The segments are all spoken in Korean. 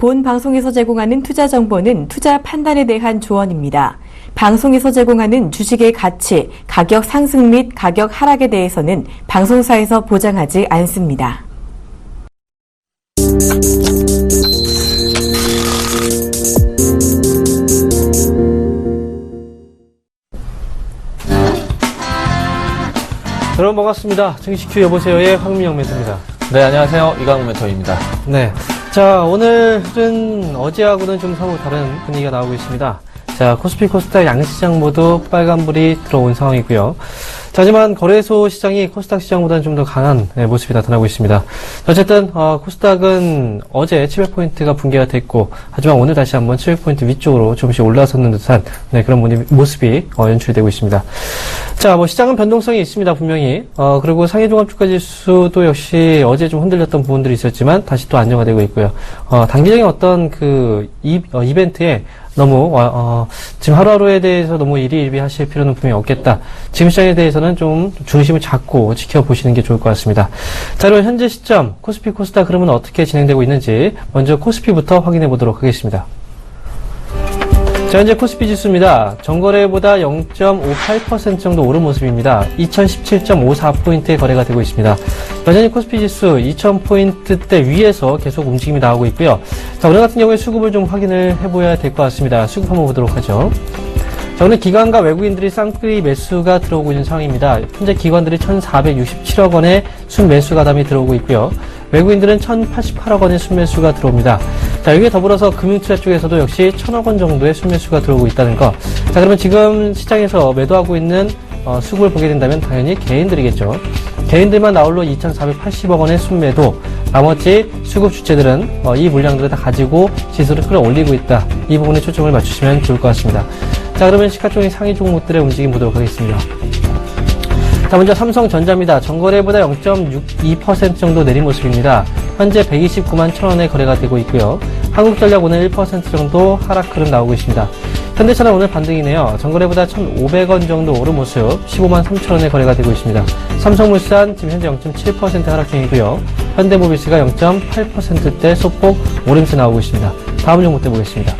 본 방송에서 제공하는 투자 정보는 투자 판단에 대한 조언입니다. 방송에서 제공하는 주식의 가치, 가격 상승 및 가격 하락에 대해서는 방송사에서 보장하지 않습니다. 여러분 반갑습니다. 증시큐 여보세요의 황민영 멘토입니다. 네, 안녕하세요. 이강훈 멘토입니다. 네. 자, 오늘은 어제하고는 좀 사뭇 다른 분위기가 나오고 있습니다. 자, 코스피, 코스닥 양시장 모두 빨간불이 들어온 상황이고요. 자, 하지만 거래소 시장이 코스닥 시장보다는 좀 더 강한 모습이 나타나고 있습니다. 어쨌든 코스닥은 어제 700포인트가 붕괴가 됐고, 하지만 오늘 다시 한번 700포인트 위쪽으로 조금씩 올라섰는 듯한 그런 모습이 연출되고 있습니다. 자, 시장은 변동성이 있습니다, 분명히. 그리고 상해종합주가지수도 역시 어제 좀 흔들렸던 부분들이 있었지만 다시 또 안정화되고 있고요. 단기적인 어떤 이벤트에 너무 지금 하루하루에 대해서 너무 일희일비하실 필요는 분명히 없겠다. 지금 시장에 대해서는 좀 중심을 잡고 지켜보시는 게 좋을 것 같습니다. 자, 그럼 현재 시점 코스피, 코스닥 흐름은 어떻게 진행되고 있는지 먼저 코스피부터 확인해 보도록 하겠습니다. 자, 현재 코스피 지수입니다. 전거래보다 0.58% 정도 오른 모습입니다. 2017.54포인트의 거래가 되고 있습니다. 여전히 코스피 지수 2000포인트대 위에서 계속 움직임이 나오고 있고요. 자, 오늘 같은 경우에 수급을 좀 확인을 해봐야 될 것 같습니다. 수급 한번 보도록 하죠. 자, 오늘 기관과 외국인들이 쌍끌이 매수가 들어오고 있는 상황입니다. 현재 기관들이 1,467억 원의 순매수 가담이 들어오고 있고요. 외국인들은 1,088억 원의 순매수가 들어옵니다. 자, 여기에 더불어서 금융투자 쪽에서도 역시 1,000억 원 정도의 순매수가 들어오고 있다는 거. 자, 그러면 지금 시장에서 매도하고 있는 수급을 보게 된다면 당연히 개인들이겠죠. 개인들만 나홀로 2,480억 원의 순매도, 나머지 수급 주체들은 이 물량들을 다 가지고 지수를 끌어올리고 있다. 이 부분에 초점을 맞추시면 좋을 것 같습니다. 자, 그러면 시가총액 상위 종목들의 움직임 보도록 하겠습니다. 자, 먼저 삼성전자입니다. 전거래보다 0.62% 정도 내린 모습입니다. 현재 129만 1,000원에 거래가 되고 있고요. 한국전력 오늘 1% 정도 하락 흐름 나오고 있습니다. 현대차는 오늘 반등이네요. 전거래보다 1,500원 정도 오른 모습, 15만 3,000원에 거래가 되고 있습니다. 삼성물산 지금 현재 0.7% 하락 중이고요. 현대모비스가 0.8%대 소폭 오름세 나오고 있습니다. 다음 종목대 보겠습니다.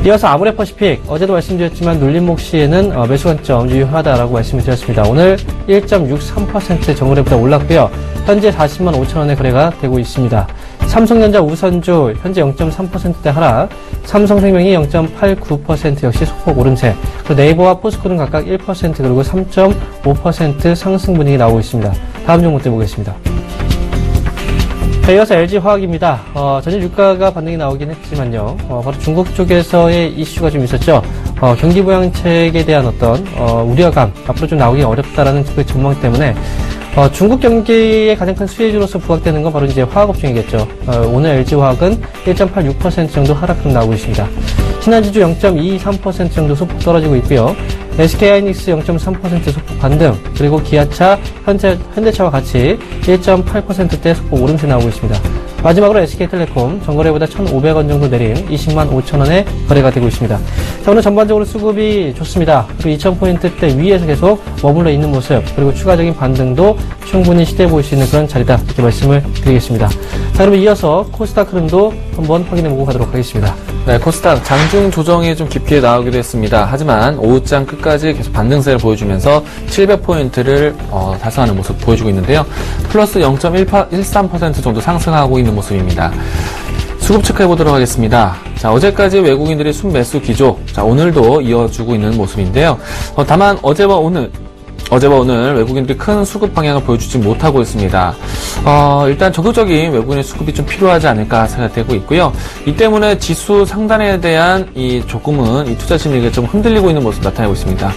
이어서 아모레퍼시픽, 어제도 말씀드렸지만 눌림목 시에는 매수 관점 유효하다라고 말씀을 드렸습니다. 오늘 1.63% 전거래보다 올랐고요. 현재 40만 5천원에 거래가 되고 있습니다. 삼성전자 우선주 현재 0.3%대 하락, 삼성생명이 0.89% 역시 소폭 오름세, 그리고 네이버와 포스코는 각각 1% 그리고 3.5% 상승 분위기 나오고 있습니다. 다음 종목대 보겠습니다. 자, 이어서 LG화학입니다. 전일 유가가 반등이 나오긴 했지만요. 바로 중국 쪽에서의 이슈가 좀 있었죠. 경기 부양책에 대한 어떤 우려감, 앞으로 좀 나오기 어렵다라는 그 전망 때문에 중국 경기의 가장 큰 수혜주로서 부각되는 건 바로 이제 화학업종이겠죠. 오늘 LG화학은 1.86% 정도 하락금 나오고 있습니다. 신한지주 0.23% 정도 소폭 떨어지고 있고요. SK하이닉스 0.3% 소폭 반등, 그리고 기아차, 현대차와 같이 1.8%대 소폭 오름세 나오고 있습니다. 마지막으로 SK텔레콤 전거래보다 1,500원 정도 내린 20만 5천원에 거래가 되고 있습니다. 자, 오늘 전반적으로 수급이 좋습니다. 그리고 2,000포인트대 위에서 계속 머물러 있는 모습, 그리고 추가적인 반등도 충분히 시도해 볼 수 있는 그런 자리다, 이렇게 말씀을 드리겠습니다. 자, 그러면 이어서 코스닥 흐름도 한번 확인해 보고 가도록 하겠습니다. 네, 코스닥 장중 조정이 좀 깊게 나오기도 했습니다. 하지만 오후장 끝까지 계속 반등세를 보여주면서 700포인트를 달성하는 모습 보여주고 있는데요. 플러스 0.13% 정도 상승하고 있는 모습입니다. 수급 체크해 보도록 하겠습니다. 자, 어제까지 외국인들의 순매수 기조, 자, 오늘도 이어주고 있는 모습인데요. 다만 어제와 오늘 외국인들이 큰 수급 방향을 보여주지 못하고 있습니다. 일단 적극적인 외국인의 수급이 좀 필요하지 않을까 생각되고 있고요. 이 때문에 지수 상단에 대한 조금은 이 투자 심리가 좀 흔들리고 있는 모습 나타내고 있습니다.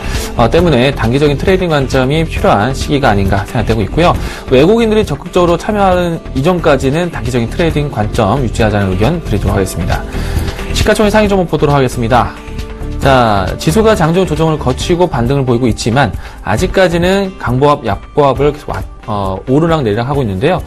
때문에 단기적인 트레이딩 관점이 필요한 시기가 아닌가 생각되고 있고요. 외국인들이 적극적으로 참여하는 이전까지는 단기적인 트레이딩 관점 유지하자는 의견 드리도록 하겠습니다. 시가총액 상위 종목 보도록 하겠습니다. 자, 지수가 장중 조정을 거치고 반등을 보이고 있지만 아직까지는 강보합, 약보합을 계속 오르락 내리락 하고 있는데요.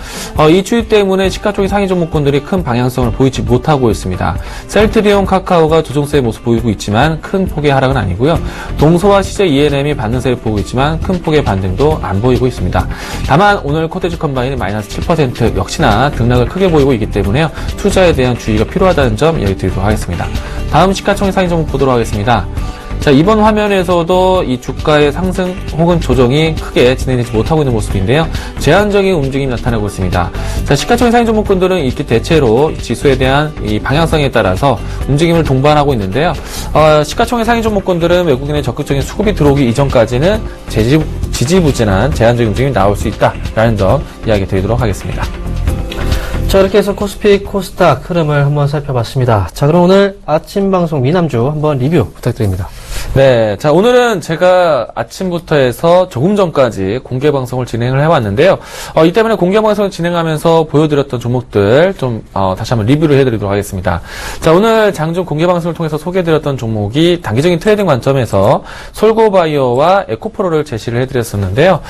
이 추이 때문에 시가총액 상위 종목군들이 큰 방향성을 보이지 못하고 있습니다. 셀트리온, 카카오가 조정세의 모습 보이고 있지만 큰 폭의 하락은 아니고요. 동서와 CJ ENM이 반등세를 보이고 있지만 큰 폭의 반등도 안 보이고 있습니다. 다만 오늘 코테지 컴바인이 마이너스 7% 역시나 등락을 크게 보이고 있기 때문에요. 투자에 대한 주의가 필요하다는 점 이야기 드리도록 하겠습니다. 다음 시가총액 상위 종목 보도록 하겠습니다. 자, 이번 화면에서도 이 주가의 상승 혹은 조정이 크게 진행되지 못하고 있는 모습인데요. 제한적인 움직임이 나타나고 있습니다. 자, 시가총액 상위 종목군들은 이렇게 대체로 지수에 대한 이 방향성에 따라서 움직임을 동반하고 있는데요. 시가총액 상위 종목군들은 외국인의 적극적인 수급이 들어오기 이전까지는 지지부진한 제한적인 움직임이 나올 수 있다라는 점 이야기 드리도록 하겠습니다. 자, 이렇게 해서 코스피, 코스닥 흐름을 한번 살펴봤습니다. 자, 그럼 오늘 아침 방송 미남주 한번 리뷰 부탁드립니다. 네. 자, 오늘은 제가 아침부터 해서 조금 전까지 공개 방송을 진행을 해왔는데요. 이 때문에 공개 방송을 진행하면서 보여드렸던 종목들 좀, 다시 한번 리뷰를 해드리도록 하겠습니다. 자, 오늘 장중 공개 방송을 통해서 소개해드렸던 종목이 단기적인 트레이딩 관점에서 솔고바이오와 에코프로를 제시를 해드렸었는데요.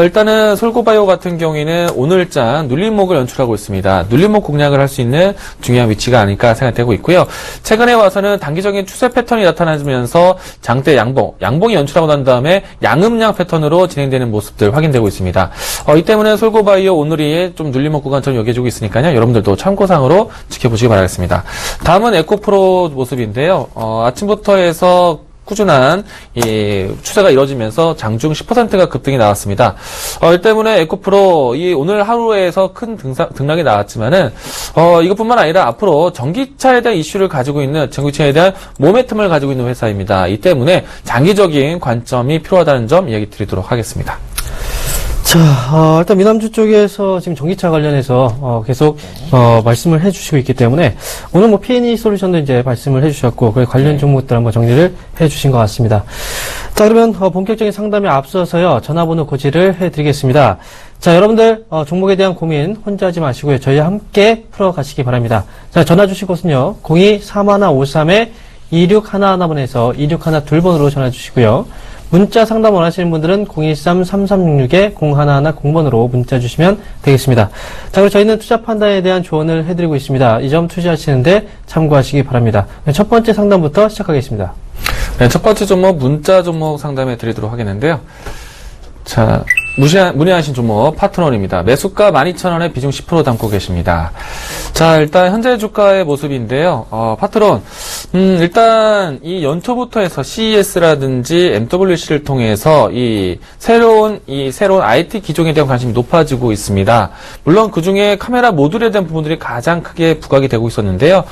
일단은 솔고바이오 같은 경우에는 오늘장 눌림목을 연출하고 있습니다. 눌림목 공략을 할 수 있는 중요한 위치가 아닐까 생각되고 있고요. 최근에 와서는 단기적인 추세 패턴이 나타나면서 장대 양봉이 연출하고 난 다음에 양음양 패턴으로 진행되는 모습들 확인되고 있습니다. 이 때문에 솔고바이오 오늘이 좀 눌림목 구간처럼 여겨지고 있으니까요. 여러분들도 참고상으로 지켜보시기 바라겠습니다. 다음은 에코프로 모습인데요. 아침부터 해서 꾸준한 추세가 이뤄지면서 장중 10%가 급등이 나왔습니다. 이 때문에 에코프로 오늘 하루에서 큰 등락이 나왔지만은 이것뿐만 아니라 앞으로 전기차에 대한 이슈를 가지고 있는 전기차에 대한 모멘텀을 가지고 있는 회사입니다. 이 때문에 장기적인 관점이 필요하다는 점 이야기 드리도록 하겠습니다. 자, 일단 미남주 쪽에서 지금 전기차 관련해서 계속 말씀을 해주시고 있기 때문에 오늘 뭐 P&E 솔루션도 이제 말씀을 해주셨고 그 관련 종목들 한번 정리를 해주신 것 같습니다. 자, 그러면 본격적인 상담에 앞서서요 전화번호 고지를 해드리겠습니다. 자, 여러분들 종목에 대한 고민 혼자 하지 마시고요 저희와 함께 풀어가시기 바랍니다. 자, 전화 주실 곳은요 02-3153-2611번에서 2612번으로 전화 주시고요. 문자 상담 원하시는 분들은 013-3366-0110번으로 문자 주시면 되겠습니다. 자, 그리고 저희는 투자 판단에 대한 조언을 해드리고 있습니다. 이 점 투자하시는데 참고하시기 바랍니다. 첫 번째 상담부터 시작하겠습니다. 네, 첫 번째 종목 문자 종목 상담해 드리도록 하겠는데요. 자, 문의하신 종목 파트너입니다. 매수가 12,000원에 비중 10% 담고 계십니다. 자, 일단 현재 주가의 모습인데요. 파트론 일단 이 연초부터 해서 CES라든지 MWC를 통해서 새로운 IT 기종에 대한 관심이 높아지고 있습니다. 물론 그 중에 카메라 모듈에 대한 부분들이 가장 크게 부각이 되고 있었는데요.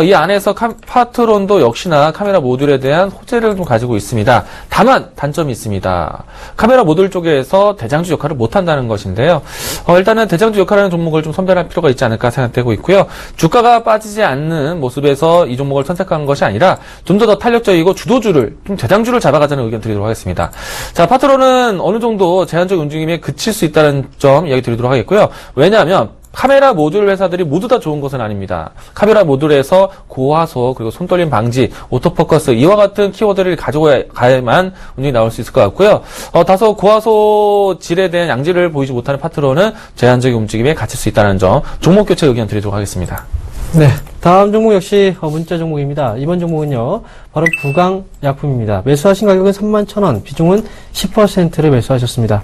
이 안에서 파트론도 역시나 카메라 모듈에 대한 호재를 좀 가지고 있습니다. 다만 단점이 있습니다. 카메라 모듈 쪽에서 대장주 역할을 못한다는 것인데요. 일단은 대장주 역할하는 종목을 좀 선별할 필요가 있지 않을까 생각되고 있고요. 주가가 빠지지 않는 모습에서 이 종목을 선택한 것이 아니라 좀 더 탄력적이고 주도주를, 좀 대장주를 잡아가자는 의견 드리도록 하겠습니다. 자, 파트론은 어느 정도 제한적 움직임에 그칠 수 있다는 점 이야기 드리도록 하겠고요. 왜냐하면 카메라 모듈 회사들이 모두 다 좋은 것은 아닙니다. 카메라 모듈에서 고화소, 그리고 손떨림 방지, 오토포커스 이와 같은 키워드를 가져가야만 운영이 나올 수 있을 것 같고요. 다소 고화소 질에 대한 양질을 보이지 못하는 파트론은 제한적인 움직임에 갇힐 수 있다는 점 종목 교체 의견 드리도록 하겠습니다. 네, 다음 종목 역시 문자 종목입니다. 이번 종목은요 바로 부강약품입니다. 매수하신 가격은 31,000원, 비중은 10%를 매수하셨습니다.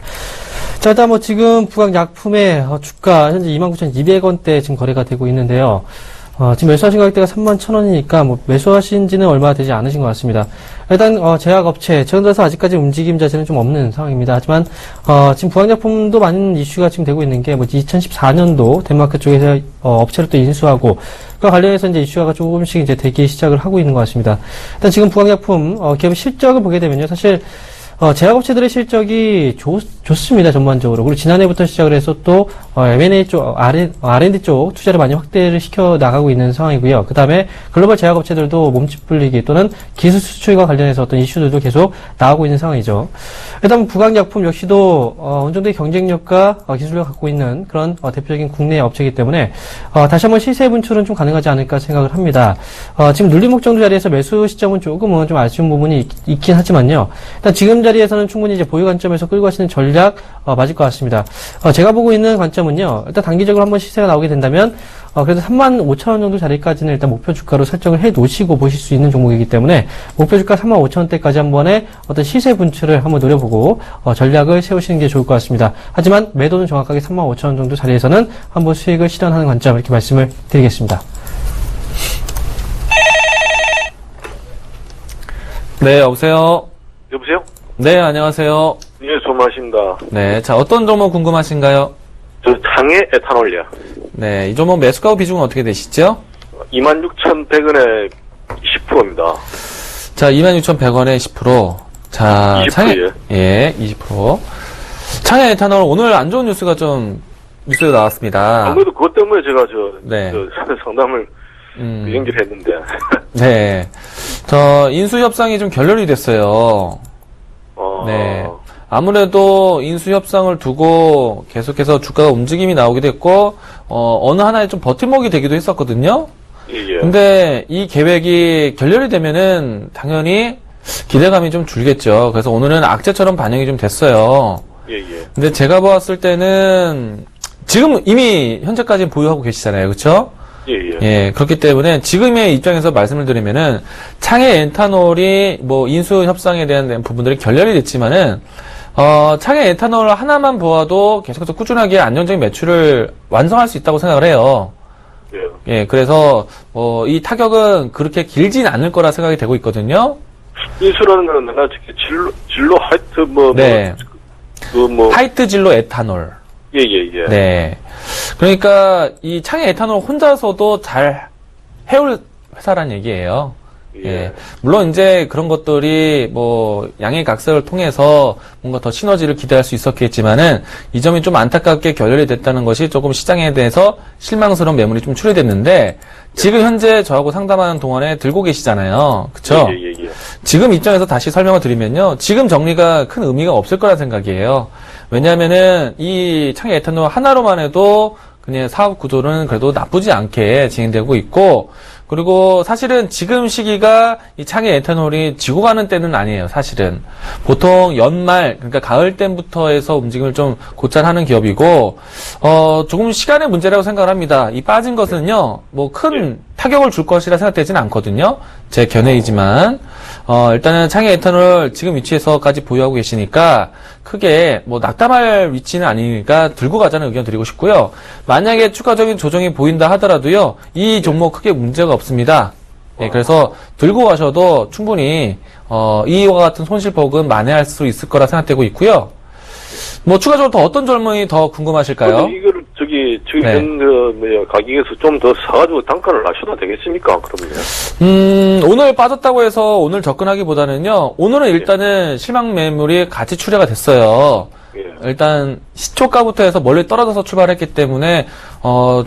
자, 일단 지금 부강약품의 주가 현재 29,200원대 지금 거래가 되고 있는데요. 지금 매수하신 가격대가 31,000원이니까 매수하신 지는 얼마 되지 않으신 것 같습니다. 일단 제약업체 최근 들어서 아직까지 움직임 자체는 좀 없는 상황입니다. 하지만 지금 부강약품도 많은 이슈가 지금 되고 있는 게 2014년도 덴마크 쪽에서 업체를 또 인수하고 그와 관련해서 이제 이슈가 조금씩 이제 되기 시작을 하고 있는 것 같습니다. 일단 지금 부강약품 기업의 실적을 보게 되면요, 사실 제약업체들의 실적이 좋습니다, 전반적으로. 그리고 지난해부터 시작을 해서 또, M&A 쪽, R&D 쪽 투자를 많이 확대를 시켜 나가고 있는 상황이고요. 그 다음에 글로벌 제약업체들도 몸집 불리기 또는 기술 수출과 관련해서 어떤 이슈들도 계속 나오고 있는 상황이죠. 일단 부강약품 역시도, 어느 정도의 경쟁력과 기술력을 갖고 있는 그런 대표적인 국내 업체이기 때문에, 다시 한번 시세 분출은 좀 가능하지 않을까 생각을 합니다. 지금 눌림목 정도 자리에서 매수 시점은 조금은 좀 아쉬운 부분이 있긴 하지만요. 일단 지금 자리에서는 충분히 이제 보유 관점에서 끌고 가시는 전략 전략 맞을 것 같습니다. 제가 보고 있는 관점은요. 일단 단기적으로 한번 시세가 나오게 된다면 그래도 35,000원 정도 자리까지는 일단 목표 주가로 설정을 해 놓으시고 보실 수 있는 종목이기 때문에 목표 주가 35,000원대까지 한 번에 어떤 시세 분출을 한번 노려보고 전략을 세우시는 게 좋을 것 같습니다. 하지만 매도는 정확하게 35,000원 정도 자리에서는 한번 수익을 실현하는 관점 이렇게 말씀을 드리겠습니다. 네, 여보세요? 여보세요? 네, 안녕하세요. 예, 조마십니다. 네, 자, 어떤 종목 궁금하신가요? 저 장애 에탄올이요. 네, 이 종목 매수가 비중은 어떻게 되시죠? 26,100원에 20%입니다. 자, 26,100원에 10%. 자, 20%예요? 예, 20%. 창해 에탄올 오늘 안 좋은 뉴스가 좀 뉴스가 나왔습니다. 아무래도 그것 때문에 제가 네. 상담을 연결했는데. 네. 저 인수 협상이 좀 결렬이 됐어요. 네. 아무래도 인수 협상을 두고 계속해서 주가가 움직임이 나오기도 했고, 어느 하나에 좀 버팀목이 되기도 했었거든요. 예. 근데 이 계획이 결렬이 되면은 당연히 기대감이 좀 줄겠죠. 그래서 오늘은 악재처럼 반영이 좀 됐어요. 예. 근데 제가 봤을 때는 지금 이미 현재까지 보유하고 계시잖아요. 그렇죠? 예. 예, 그렇기 때문에 지금의 입장에서 말씀을 드리면은 창해 에탄올이 뭐 인수 협상에 대한 부분들이 결렬이 됐지만은 창해 에탄올 하나만 보아도 계속해서 꾸준하게 안정적인 매출을 완성할 수 있다고 생각을 해요. 예. 예, 그래서 이 타격은 그렇게 길진 않을 거라 생각이 되고 있거든요. 인수라는 거는 내가 진로 하이트 네. 하이트 진로 에탄올. 예. 네. 그러니까 이 창해 에탄올 혼자서도 잘 해올 회사란 얘기예요. 예. 물론 이제 그런 것들이 뭐 양해 각설을 통해서 뭔가 더 시너지를 기대할 수 있었겠지만은 이 점이 좀 안타깝게 결렬이 됐다는 것이 조금 시장에 대해서 실망스러운 매물이 좀 출회됐는데 지금 현재 저하고 상담하는 동안에 들고 계시잖아요. 그쵸? 예. 지금 입장에서 다시 설명을 드리면요. 지금 정리가 큰 의미가 없을 거란 생각이에요. 왜냐하면은 이 창해 에탄올 하나로만 해도 그냥 사업 구조는 그래도 나쁘지 않게 진행되고 있고, 그리고 사실은 지금 시기가 이 창해 에탄올이 지고 가는 때는 아니에요, 사실은. 보통 연말, 그러니까 가을 땐부터 해서 움직임을 좀 곧잘 기업이고, 조금 시간의 문제라고 생각을 합니다. 이 빠진 것은요, 뭐 큰 타격을 줄 것이라 생각되지는 않거든요. 제 견해이지만. 일단은 창해 에탄올 지금 위치에서까지 보유하고 계시니까 크게 뭐 낙담할 위치는 아니니까 들고 가자는 의견 드리고 싶고요. 만약에 추가적인 조정이 보인다 하더라도요, 이 종목 크게 문제가 없습니다. 예, 그래서 들고 가셔도 충분히 이와 같은 손실폭은 만회할 수 있을 거라 생각되고 있고요. 뭐 추가적으로 더 어떤 점이 더 궁금하실까요? 이거를 지금 가격에서 좀 더 사가지고 단가를 낮춰도 되겠습니까? 그러면. 오늘 빠졌다고 해서 오늘 접근하기보다는요, 오늘은 일단은 실망 매물이 같이 출회가 됐어요. 일단 시초가부터 해서 멀리 떨어져서 출발했기 때문에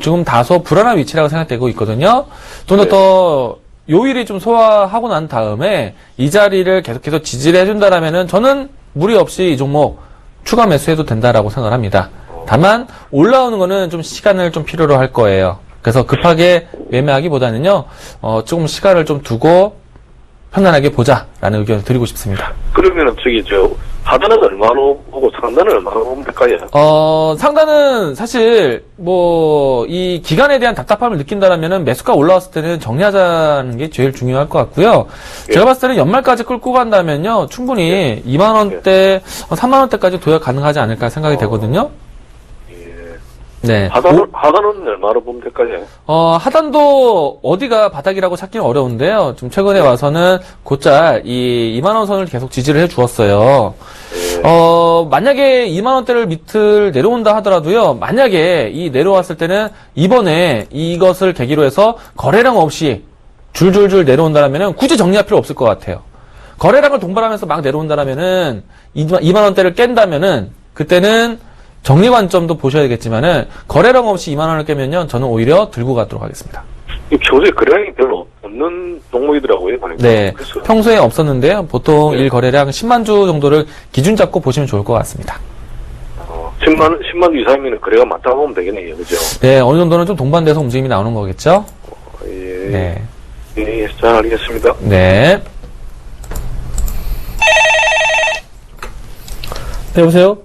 지금 다소 불안한 위치라고 생각되고 있거든요. 좀 더 요일이 좀 소화하고 난 다음에 이 자리를 계속해서 지지를 해준다라면은 저는 무리 없이 이 종목 추가 매수해도 된다라고 생각을 합니다. 다만 올라오는 거는 좀 시간을 좀 필요로 할 거예요. 그래서 급하게 매매하기보다는요, 조금 시간을 좀 두고 편안하게 보자라는 의견을 드리고 싶습니다. 그러면은 하단은 얼마로 보고 상단은 얼마로 보면 될까요? 상단은 사실 이 기간에 대한 답답함을 느낀다라면은 매수가 올라왔을 때는 정리하자는 게 제일 중요할 것 같고요. 제가 봤을 때는 연말까지 끌고 간다면요, 충분히 2만 원대, 3만 원대까지 도약 가능하지 않을까 생각이 되거든요. 네. 하단은 얼마로 보면 될까요? 하단도 어디가 바닥이라고 찾기는 어려운데요. 좀 최근에 와서는 곧잘 이 2만원 선을 계속 지지를 해 주었어요. 만약에 2만원대를 밑을 내려온다 하더라도요, 만약에 이 내려왔을 때는 이번에 이것을 계기로 해서 거래량 없이 줄줄줄 내려온다라면은 굳이 정리할 필요 없을 것 같아요. 거래량을 동반하면서 막 내려온다라면은 2만원대를 깬다면은 그때는 정리 관점도 보셔야겠지만은 거래량 없이 2만 원을 깨면요, 저는 오히려 들고 가도록 하겠습니다. 평소에 거래량이 별로 없는 종목이더라고요. 네, 평소에 없었는데요. 보통 일 거래량 10만 주 정도를 기준 잡고 보시면 좋을 것 같습니다. 10만 주 이상이면 거래가 많다고 보면 되겠네요, 그죠? 네, 어느 정도는 좀 동반돼서 움직임이 나오는 거겠죠? 예. 네. 예, 잘 알겠습니다. 네. 네, 여보세요?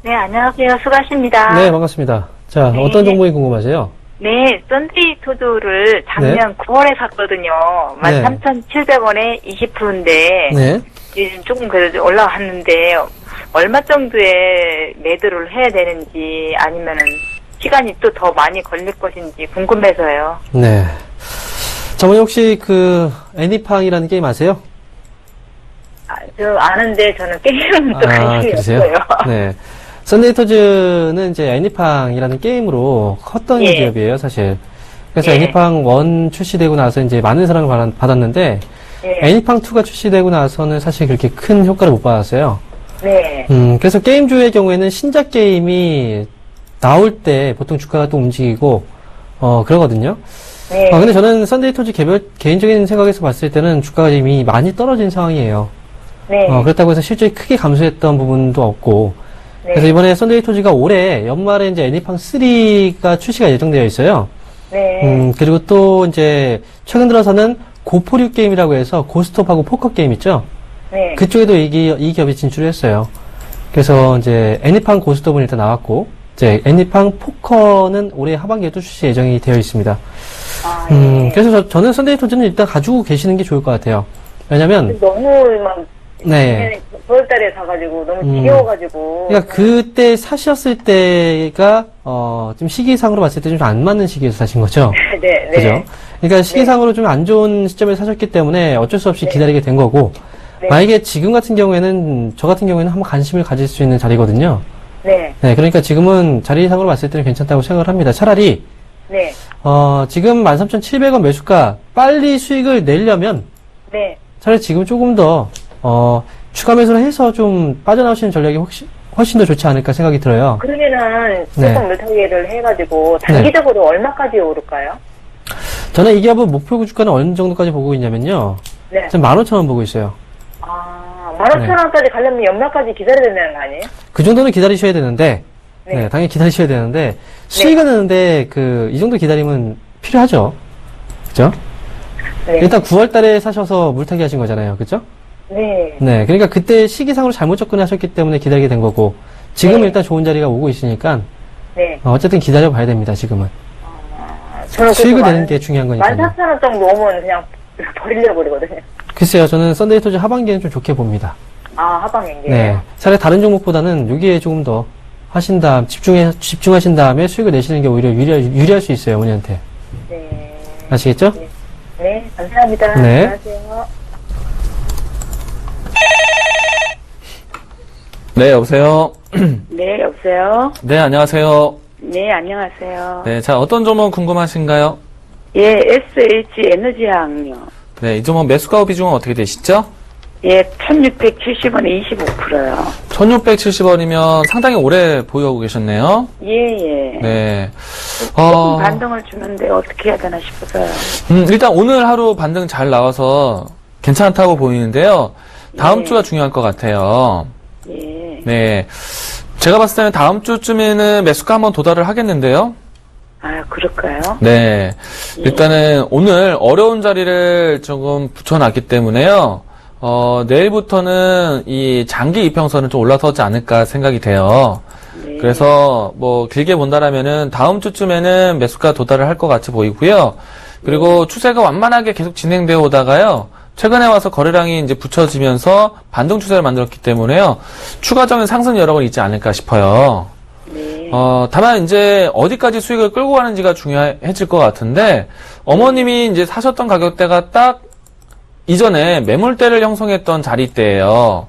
네, 안녕하세요. 수고하십니다. 네, 반갑습니다. 자, 네. 어떤 정보이 궁금하세요? 네, 썬데이 토조를 작년 9월에 샀거든요. 네. 13,700원에 20%인데 네. 요즘 조금 그래도 올라왔는데 얼마 정도에 매도를 해야 되는지 아니면은 시간이 또 더 많이 걸릴 것인지 궁금해서요. 네. 어머니 혹시 그 애니팡이라는 게임 아세요? 저 아는데 저는 게임은 또 관심이 그러세요? 없어요. 네. 썬데이토즈는 이제 애니팡이라는 게임으로 컸던 예. 기업이에요, 사실. 그래서 예. 애니팡 1 출시되고 나서 이제 많은 사랑을 받았는데, 네. 애니팡 2가 출시되고 나서는 사실 그렇게 큰 효과를 못 받았어요. 네. 그래서 게임주의 경우에는 신작 게임이 나올 때 보통 주가가 또 움직이고, 그러거든요. 네. 근데 저는 썬데이토즈 개인적인 생각에서 봤을 때는 주가가 이미 많이 떨어진 상황이에요. 네. 그렇다고 해서 실적이 크게 감소했던 부분도 없고, 네. 그래서 이번에 썬데이토즈가 올해 연말에 이제 애니팡 3가 출시가 예정되어 있어요. 네. 그리고 또 이제 최근 들어서는 고포류 게임이라고 해서 고스톱하고 포커 게임 있죠? 네. 그쪽에도 이 기업이 진출을 했어요. 그래서 이제 애니팡 고스톱은 일단 나왔고, 이제 애니팡 포커는 올해 하반기에도 출시 예정이 되어 있습니다. 아, 네. 그래서 저는 썬데이토즈는 일단 가지고 계시는 게 좋을 것 같아요. 왜냐면, 너무 막 네. 9월달에 사가지고 너무 지겨워가지고. 그러니까 그때 사셨을 때가 좀 시기상으로 봤을 때 좀 안 맞는 시기에서 사신 거죠. 네, 네. 그죠? 그러니까 시기상으로 좀 안 좋은 시점에 사셨기 때문에 어쩔 수 없이 네. 기다리게 된 거고. 네. 만약에 지금 같은 경우에는 저 같은 경우에는 한번 관심을 가질 수 있는 자리거든요. 네, 네, 그러니까 지금은 자리상으로 봤을 때는 괜찮다고 생각을 합니다. 차라리 네, 지금 13,700원 매수가 빨리 수익을 내려면 네. 차라리 지금 조금 더 추가 매수를 해서 좀 빠져나오시는 전략이 훨씬 더 좋지 않을까 생각이 들어요. 그러면은 네. 조금 물타기를 해가지고 단기적으로 얼마까지 오를까요? 저는 이 기업은 목표 주가는 어느 정도까지 보고 있냐면요. 네. 지금 15,000원 보고 있어요. 아, 15,000원까지 가려면 연말까지 기다려야 되는 거 아니에요? 그 정도는 기다리셔야 되는데, 네. 네, 당연히 기다리셔야 되는데, 수익은 내는데, 이 정도 기다리면 필요하죠. 그죠? 네. 일단 9월 달에 사셔서 물타기 하신 거잖아요. 그죠? 네. 네. 그러니까 그때 시기상으로 잘못 접근하셨기 때문에 기다리게 된 거고, 지금 네. 일단 좋은 자리가 오고 있으니까, 네. 어쨌든 기다려 봐야 됩니다, 지금은. 저는 수익을 내는 게 중요한 거니까요. 14,000원 정도 오면 그냥 버리려고 그러거든요. 글쎄요, 저는 썬데이토즈 하반기에는 좀 좋게 봅니다. 아, 하방인데. 네. 차라리 다른 종목보다는 여기에 조금 더 하신 다음, 집중하신 다음에 수익을 내시는 게 오히려 유리할 수 있어요, 어머니한테. 네. 아시겠죠? 네, 감사합니다. 네. 안녕하세요. 네, 여보세요. 네, 여보세요? 네, 안녕하세요. 네, 안녕하세요. 네, 자, 어떤 종목 궁금하신가요? 예, SH 에너지항요. 네, 이 종목 매수가 비중은 어떻게 되시죠? 예, 1670원에 25%요. 1670원이면 상당히 오래 보유하고 계셨네요. 예, 예. 네. 조금 반등을 주는데 어떻게 해야 되나 싶어서요. 일단 오늘 하루 반등 잘 나와서 괜찮다고 보이는데요. 다음 예. 주가 중요할 것 같아요. 예. 네. 제가 봤을 때는 다음 주쯤에는 매수가 한번 도달을 하겠는데요. 아, 그럴까요? 네. 일단은 오늘 어려운 자리를 조금 붙여놨기 때문에요. 내일부터는 이 장기 이평선은 좀 올라서지 않을까 생각이 돼요. 네. 그래서 뭐 길게 본다라면은 다음 주쯤에는 매수가 도달을 할 것 같이 보이고요. 그리고 추세가 완만하게 계속 진행되어 오다가요. 최근에 와서 거래량이 이제 붙여지면서 반등 추세를 만들었기 때문에요. 추가적인 상승 여력은 있지 않을까 싶어요. 네. 다만 이제 어디까지 수익을 끌고 가는지가 중요해질 것 같은데 어머님이 이제 사셨던 가격대가 딱 이전에 매물대를 형성했던 자리대예요.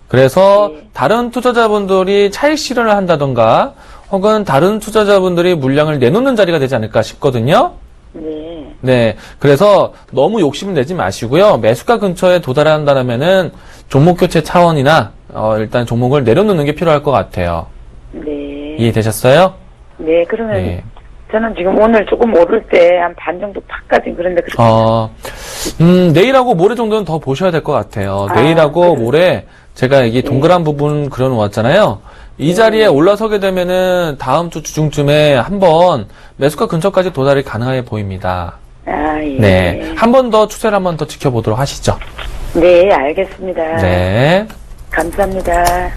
그래서 다른 투자자분들이 차익 실현을 한다던가 혹은 다른 투자자분들이 물량을 내놓는 자리가 되지 않을까 싶거든요. 네. 네. 그래서 너무 욕심 내지 마시고요. 매수가 근처에 도달한다면은 종목 교체 차원이나 일단 종목을 내려놓는 게 필요할 것 같아요. 네. 이해되셨어요? 네, 그러면 네. 저는 지금 오늘 조금 오를 때 한 반 정도 팍까지 그런데 그렇게 내일하고 모레 정도는 더 보셔야 될 것 같아요. 아, 내일하고 그래요? 모레 제가 이게 동그란 부분 그려놓았잖아요. 이 자리에 올라서게 되면은 다음 주 주중쯤에 한번 매수가 근처까지 도달이 가능해 보입니다. 아, 예. 네. 한 번 더 추세를 한 번 더 지켜보도록 하시죠. 네, 알겠습니다. 네. 감사합니다.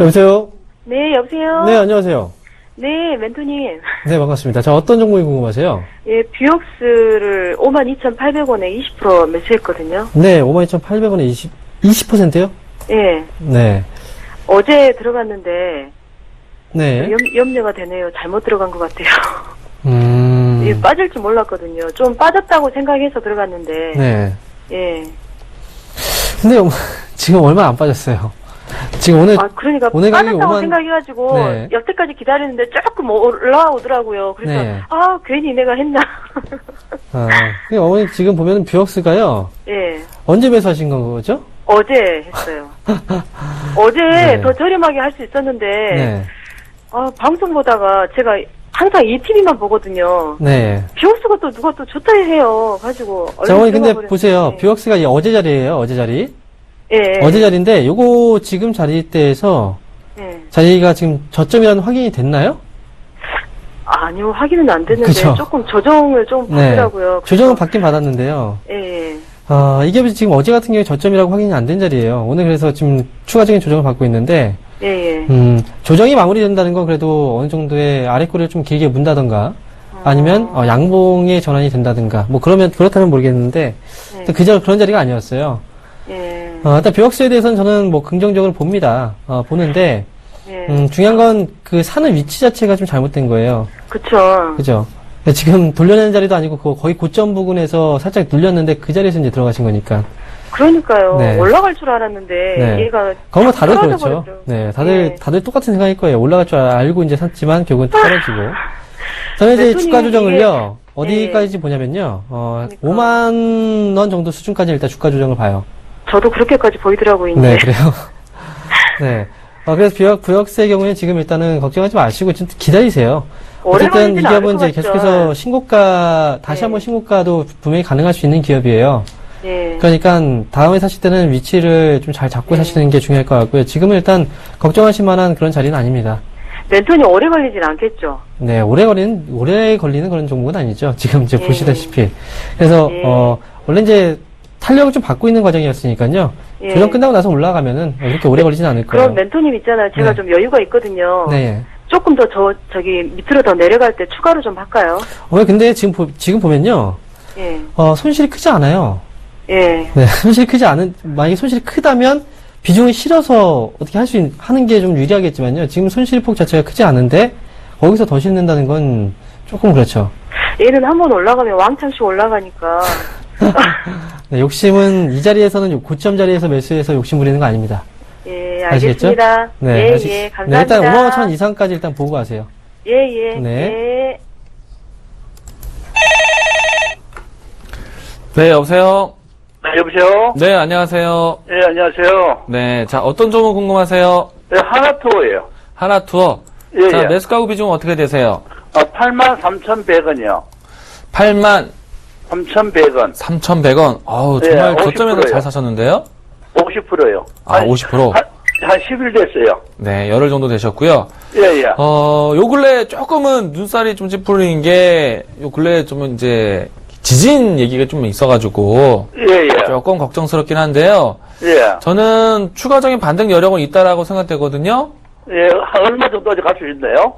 여보세요? 네, 여보세요? 네, 안녕하세요. 네, 멘토님. 네, 반갑습니다. 자, 어떤 종목이 궁금하세요? 예, 뷰옥스를 52,800원에 20% 매수했거든요. 네, 52,800원에 20%요? 예, 네. 어제 들어갔는데, 네. 염려가 되네요. 잘못 들어간 것 같아요. 음. 예, 빠질 줄 몰랐거든요. 좀 빠졌다고 생각해서 들어갔는데, 네. 예. 근데 지금 얼마 안 빠졌어요. 지금 오늘, 그러니까 오늘 가격이 빠졌다고 5만 생각해가지고, 네. 여태까지 기다리는데 조금 올라오더라고요. 그래서, 네. 괜히 내가 했나. 근데 어머니 지금 보면 뷰옥스가요. 예. 언제 매수하신 거죠? 어제 했어요. 어제 네. 더 저렴하게 할 수 있었는데, 네. 방송 보다가 제가 항상 이 TV만 보거든요. 네. 뷰옥스가 또 누가 또 좋다 해요. 가지고. 자, 어머니 근데 들어가 보세요. 버렸는데. 뷰옥스가 이 어제 자리예요. 어제 자리. 예. 어제 자리인데 요거 지금 자리대에서 예. 자리가 지금 저점이라는 확인이 됐나요? 아니요, 확인은 안 됐는데 그쵸. 조금 조정을 좀 받더라고요. 조정은 받긴 받았는데요. 예. 이게 지금 어제 같은 경우에 저점이라고 확인이 안 된 자리예요. 오늘 그래서 지금 추가적인 조정을 받고 있는데, 예. 조정이 마무리된다는 건 그래도 어느 정도의 아래꼬리를 좀 길게 문다던가, 아니면 양봉의 전환이 된다든가, 뭐 그렇다면 모르겠는데, 네. 그런 자리가 아니었어요. 예. 일단 뷰옥스에 대해서는 저는 뭐 긍정적으로 봅니다. 보는데, 예. 중요한 건 그 사는 위치 자체가 좀 잘못된 거예요. 그쵸. 그죠? 지금 돌려내는 자리도 아니고 거의 고점 부근에서 살짝 눌렸는데 그 자리에서 이제 들어가신 거니까. 그러니까요. 네. 올라갈 줄 알았는데, 네. 얘가. 그건 뭐 다들 떨어져 그렇죠. 버렸죠. 네, 예. 다들 똑같은 생각일 거예요. 올라갈 줄 알고 이제 샀지만 결국은 떨어지고. 저는 이제 네, 주가 조정을요, 이게- 어디까지 보냐면요, 그러니까. 5만 원 정도 수준까지 일단 주가 조정을 봐요. 저도 그렇게까지 보이더라고요, 이제. 네, 그래요. 네. 그래서 뷰옥스의 경우에는 지금 일단은 걱정하지 마시고 좀 기다리세요. 오래 어쨌든 이 걸리지는 않을 기업은 것 이제 같죠. 계속해서 신고가, 다시 네. 한번 신고가도 분명히 가능할 수 있는 기업이에요. 예. 그러니까 다음에 사실 때는 위치를 좀 잘 잡고 네. 사시는 게 중요할 것 같고요. 지금은 일단 걱정하실 만한 그런 자리는 아닙니다. 멘토니 오래 걸리진 않겠죠? 네, 오래 걸리는 그런 종목은 아니죠. 지금 이제 예. 보시다시피. 그래서, 예. 원래 이제 탄력을 좀 받고 있는 과정이었으니까요. 예. 조정 끝나고 나서 올라가면은 이렇게 오래 걸리진 않을 거예요. 그럼 멘토님 있잖아요. 제가 네. 좀 여유가 있거든요. 네. 조금 더 저기 밑으로 더 내려갈 때 추가로 좀 할까요? 근데 지금 보면요. 예. 손실이 크지 않아요. 예. 네, 손실이 크지 않은, 만약에 손실이 크다면 비중이 실어서 어떻게 하는 게 좀 유리하겠지만요. 지금 손실폭 자체가 크지 않은데 거기서 더 실는다는 건 조금 그렇죠. 얘는 한번 올라가면 왕창씩 올라가니까. 네, 욕심은 이 자리에서는 고점 자리에서 매수해서 욕심 부리는 거 아닙니다. 예, 아시겠죠? 알겠습니다. 네, 예, 감사합니다. 네, 일단 5만 5천 이상까지 일단 보고 가세요. 예, 예. 네. 예. 네, 여보세요? 네, 여보세요? 네, 안녕하세요. 예, 안녕하세요. 네, 자, 어떤 종목 궁금하세요? 네, 하나투어예요. 하나투어. 예, 자, 예. 매수 가구 비중 어떻게 되세요? 83,100원이요. 8만 3,100원. 3,100원. 어우, 네, 정말 50% 저점에서 예요. 잘 사셨는데요? 50%요. 아, 50%? 한 10일 됐어요. 네, 열흘 정도 되셨고요. 예, 예. 요 근래 조금은 눈살이 좀 찌푸린 게, 요 근래 좀 이제, 지진 얘기가 좀 있어가지고, 예, 예. 조금 걱정스럽긴 한데요. 예. 저는 추가적인 반등 여력은 있다라고 생각되거든요. 예, 얼마 정도까지 갈 수 있나요?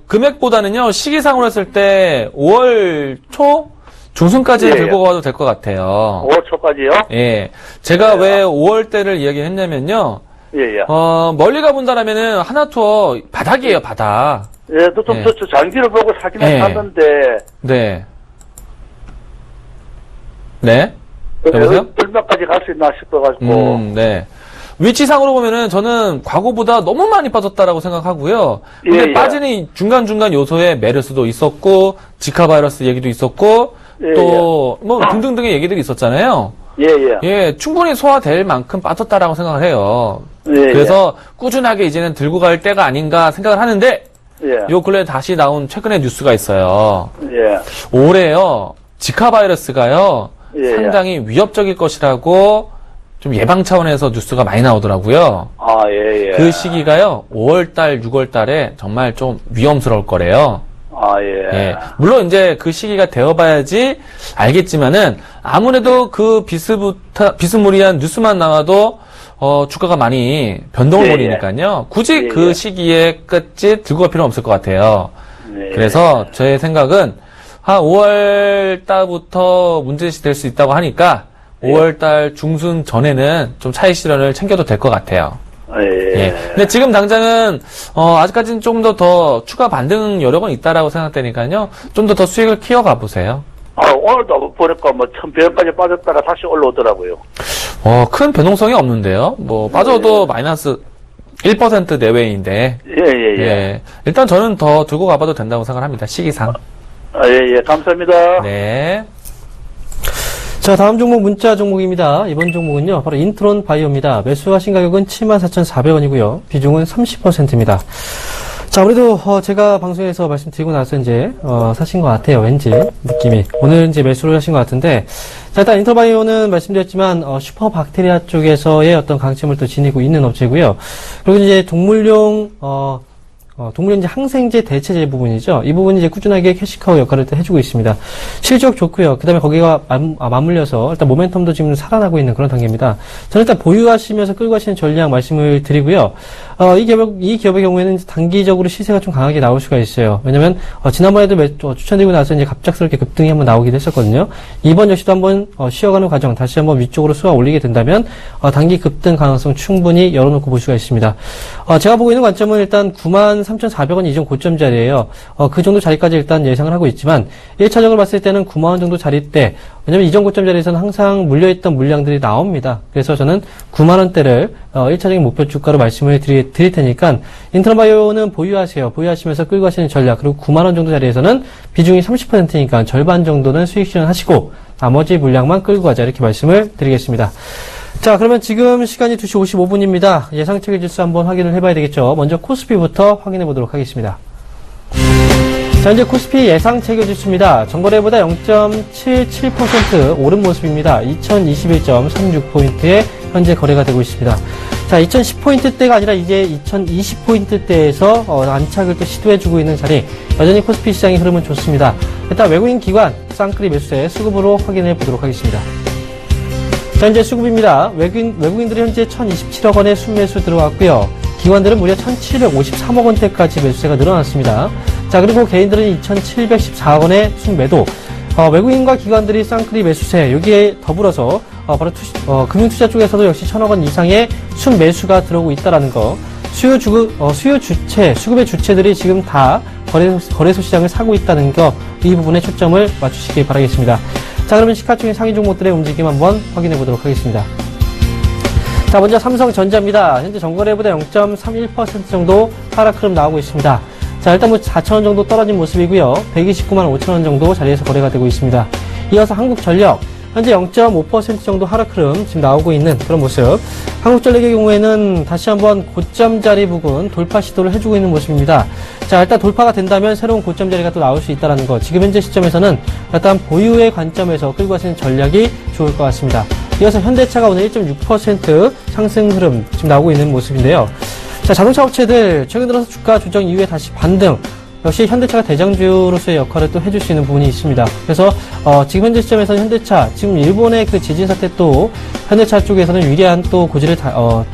금액보다는요, 시기상으로 했을 때 5월 초 중순까지 예, 들고 가도 될 것 같아요. 5초까지요? 예. 제가 예. 왜 5월 때를 이야기했냐면요, 예, 예. 멀리 가본다라면은 하나투어 바닥이에요, 바닥. 예, 또 좀, 예. 저 장기를 보고 사기는 예. 하던데. 네. 네? 여보세요? 얼마까지 갈 수 있나 싶어가지고. 네. 위치상으로 보면은 저는 과거보다 너무 많이 빠졌다라고 생각하고요. 근데 예, 예. 빠지는 중간중간 요소에 메르스도 있었고, 지카 바이러스 얘기도 있었고, 예, 또, 뭐, 등등등의 얘기들이 있었잖아요. 예, 예. 예, 충분히 소화될 만큼 빠졌다라고 생각을 해요. 예, 그래서 꾸준하게 이제는 들고 갈 때가 아닌가 생각을 하는데, 예. 요 근래 다시 나온 최근에 뉴스가 있어요. 예. 올해요, 지카 바이러스가요, 예, 상당히 위협적일 것이라고 좀 예방 차원에서 뉴스가 많이 나오더라고요. 아, 예, 예. 그 시기가요, 5월달, 6월달에 정말 좀 위험스러울 거래요. 아, 예. 예. 물론 이제 그 시기가 되어봐야지 알겠지만은 아무래도 그 비스무리한 뉴스만 나와도 주가가 많이 변동을 예, 예. 벌이니까요. 굳이 예, 그 예. 시기에 끝이 들고 갈 필요는 없을 것 같아요. 네. 그래서 제 생각은 한 5월 달부터 문제시 될 수 있다고 하니까 예. 5월 달 중순 전에는 좀 차익 실현을 챙겨도 될 것 같아요. 예. 예. 근데 지금 당장은 아직까지는 좀 더 추가 반등 여력은 있다라고 생각되니까요. 좀 더 수익을 키워가 보세요. 오늘도 보니까 뭐 1,100원까지 빠졌다가 다시 올라오더라고요. 큰 변동성이 없는데요. 뭐 빠져도 마이너스 1% 내외인데. 예. 일단 저는 더 들고 가봐도 된다고 생각합니다. 시기상. 예. 감사합니다. 네. 자, 다음 종목 문자 종목입니다. 이번 종목은요, 바로 인트론 바이오입니다. 매수하신 가격은 74,400원이고요. 비중은 30%입니다. 자, 아무래도 제가 방송에서 말씀드리고 나서 이제 사신 것 같아요. 왠지 느낌이. 오늘 이제 매수를 하신 것 같은데, 자, 일단 인터바이오는 말씀드렸지만 슈퍼박테리아 쪽에서의 어떤 강점을 또 지니고 있는 업체고요. 그리고 이제 동물용 동물용 이제 항생제 대체제 부분이죠. 이 부분이 이제 꾸준하게 캐시카우 역할을 또 해주고 있습니다. 실적 좋고요. 그 다음에 거기가 맞물려서 일단 모멘텀도 지금 살아나고 있는 그런 단계입니다. 저는 일단 보유하시면서 끌고 가시는 전략 말씀을 드리고요. 이 기업의 경우에는 단기적으로 시세가 좀 강하게 나올 수가 있어요. 왜냐면 지난번에도 추천드리고 나서 이제 갑작스럽게 급등이 한번 나오기도 했었거든요. 이번 역시도 한번 쉬어가는 과정 다시 한번 위쪽으로 쏘아 올리게 된다면 단기 급등 가능성 충분히 열어놓고 볼 수가 있습니다. 제가 보고 있는 관점은 일단 93,400원 이전 고점 자리예요. 그 정도 자리까지 일단 예상을 하고 있지만 1차적으로 봤을 때는 9만원 정도 자리대, 왜냐면 이전 고점 자리에서는 항상 물려있던 물량들이 나옵니다. 그래서 저는 9만원대를 1차적인 목표 주가로 말씀을 드릴 테니까 인트론바이오는 보유하세요. 보유하시면서 끌고 가시는 전략, 그리고 9만원 정도 자리에서는 비중이 30%니까 절반 정도는 수익 실현하시고 나머지 물량만 끌고 가자, 이렇게 말씀을 드리겠습니다. 자, 그러면 지금 시간이 2시 55분입니다. 예상 체결 지수 한번 확인을 해봐야 되겠죠. 먼저 코스피부터 확인해 보도록 하겠습니다. 자, 이제 코스피 예상 체결 지수입니다. 전거래보다 0.77% 오른 모습입니다. 2021.36포인트에 현재 거래가 되고 있습니다. 자, 2010포인트대가 아니라 이제 2020포인트대에서 안착을 또 시도해주고 있는 자리, 여전히 코스피 시장의 흐름은 좋습니다. 일단 외국인 기관 쌍끌이 매수세 수급으로 확인해 보도록 하겠습니다. 자, 이제 수급입니다. 외국인들이 현재 1,027억 원의 순매수 들어왔고요. 기관들은 무려 1,753억 원대까지 매수세가 늘어났습니다. 자, 그리고 개인들은 2,714억 원의 순매도, 외국인과 기관들이 쌍끌이 매수세, 여기에 더불어서 바로 금융투자 쪽에서도 역시 1,000억 원 이상의 순매수가 들어오고 있다라는 거. 수급의 주체들이 지금 다 거래소 시장을 사고 있다는 거, 이 부분에 초점을 맞추시기 바라겠습니다. 자, 그러면 시가총액 상위 종목들의 움직임 한번 확인해 보도록 하겠습니다. 자, 먼저 삼성전자입니다. 현재 전거래보다 0.31% 정도 하락 흐름 나오고 있습니다. 자, 일단 4,000원 정도 떨어진 모습이고요. 129만 5천원 정도 자리에서 거래가 되고 있습니다. 이어서 한국전력, 현재 0.5% 정도 하락 흐름 지금 나오고 있는 그런 모습. 한국전력의 경우에는 다시 한번 고점 자리 부근 돌파 시도를 해주고 있는 모습입니다. 자, 일단 돌파가 된다면 새로운 고점 자리가 또 나올 수 있다는 거. 지금 현재 시점에서는 일단 보유의 관점에서 끌고 가시는 전략이 좋을 것 같습니다. 이어서 현대차가 오늘 1.6% 상승 흐름 지금 나오고 있는 모습인데요. 자, 자동차 업체들 최근 들어서 주가 조정 이후에 다시 반등. 역시 현대차가 대장주로서의 역할을 또 해줄 수 있는 부분이 있습니다. 그래서 지금 현재 시점에서 현대차, 지금 일본의 그 지진 사태 또 현대차 쪽에서는 유리한 또 고지를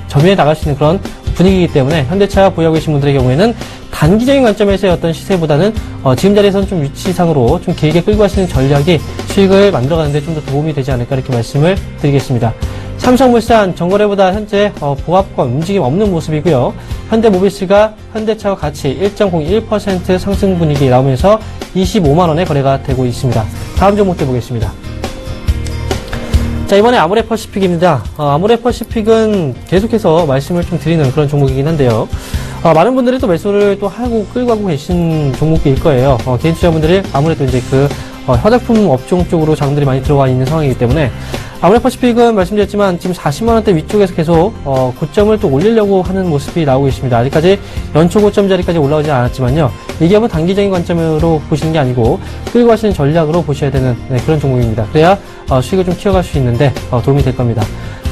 점유해 나갈 수 있는 그런 분위기이기 때문에 현대차 보유하고 계신 분들의 경우에는 단기적인 관점에서의 어떤 시세보다는 지금 자리에서는 좀 위치상으로 좀 길게 끌고 가시는 전략이 수익을 만들어가는 데 좀 더 도움이 되지 않을까, 이렇게 말씀을 드리겠습니다. 삼성물산 전거래보다 현재 보합과 움직임 없는 모습이고요. 현대모비스가 현대차와 같이 1.01% 상승 분위기 나오면서 25만 원에 거래가 되고 있습니다. 다음 종목들 보겠습니다. 자, 이번에 아모레퍼시픽입니다. 아모레퍼시픽은 계속해서 말씀을 좀 드리는 그런 종목이긴 한데요. 많은 분들이 또 매수를 또 하고 끌고 가고 계신 종목일 거예요. 개인 투자분들이 아무래도 이제 화장품 업종 쪽으로 자금들이 많이 들어와 있는 상황이기 때문에 아모레퍼시픽은 말씀드렸지만 지금 40만원대 위쪽에서 계속 고점을 또 올리려고 하는 모습이 나오고 있습니다. 아직까지 연초 고점 자리까지 올라오지 않았지만요. 이 기업은 단기적인 관점으로 보시는 게 아니고 끌고 가시는 전략으로 보셔야 되는 그런 종목입니다. 그래야 수익을 좀 키워갈 수 있는데 도움이 될 겁니다.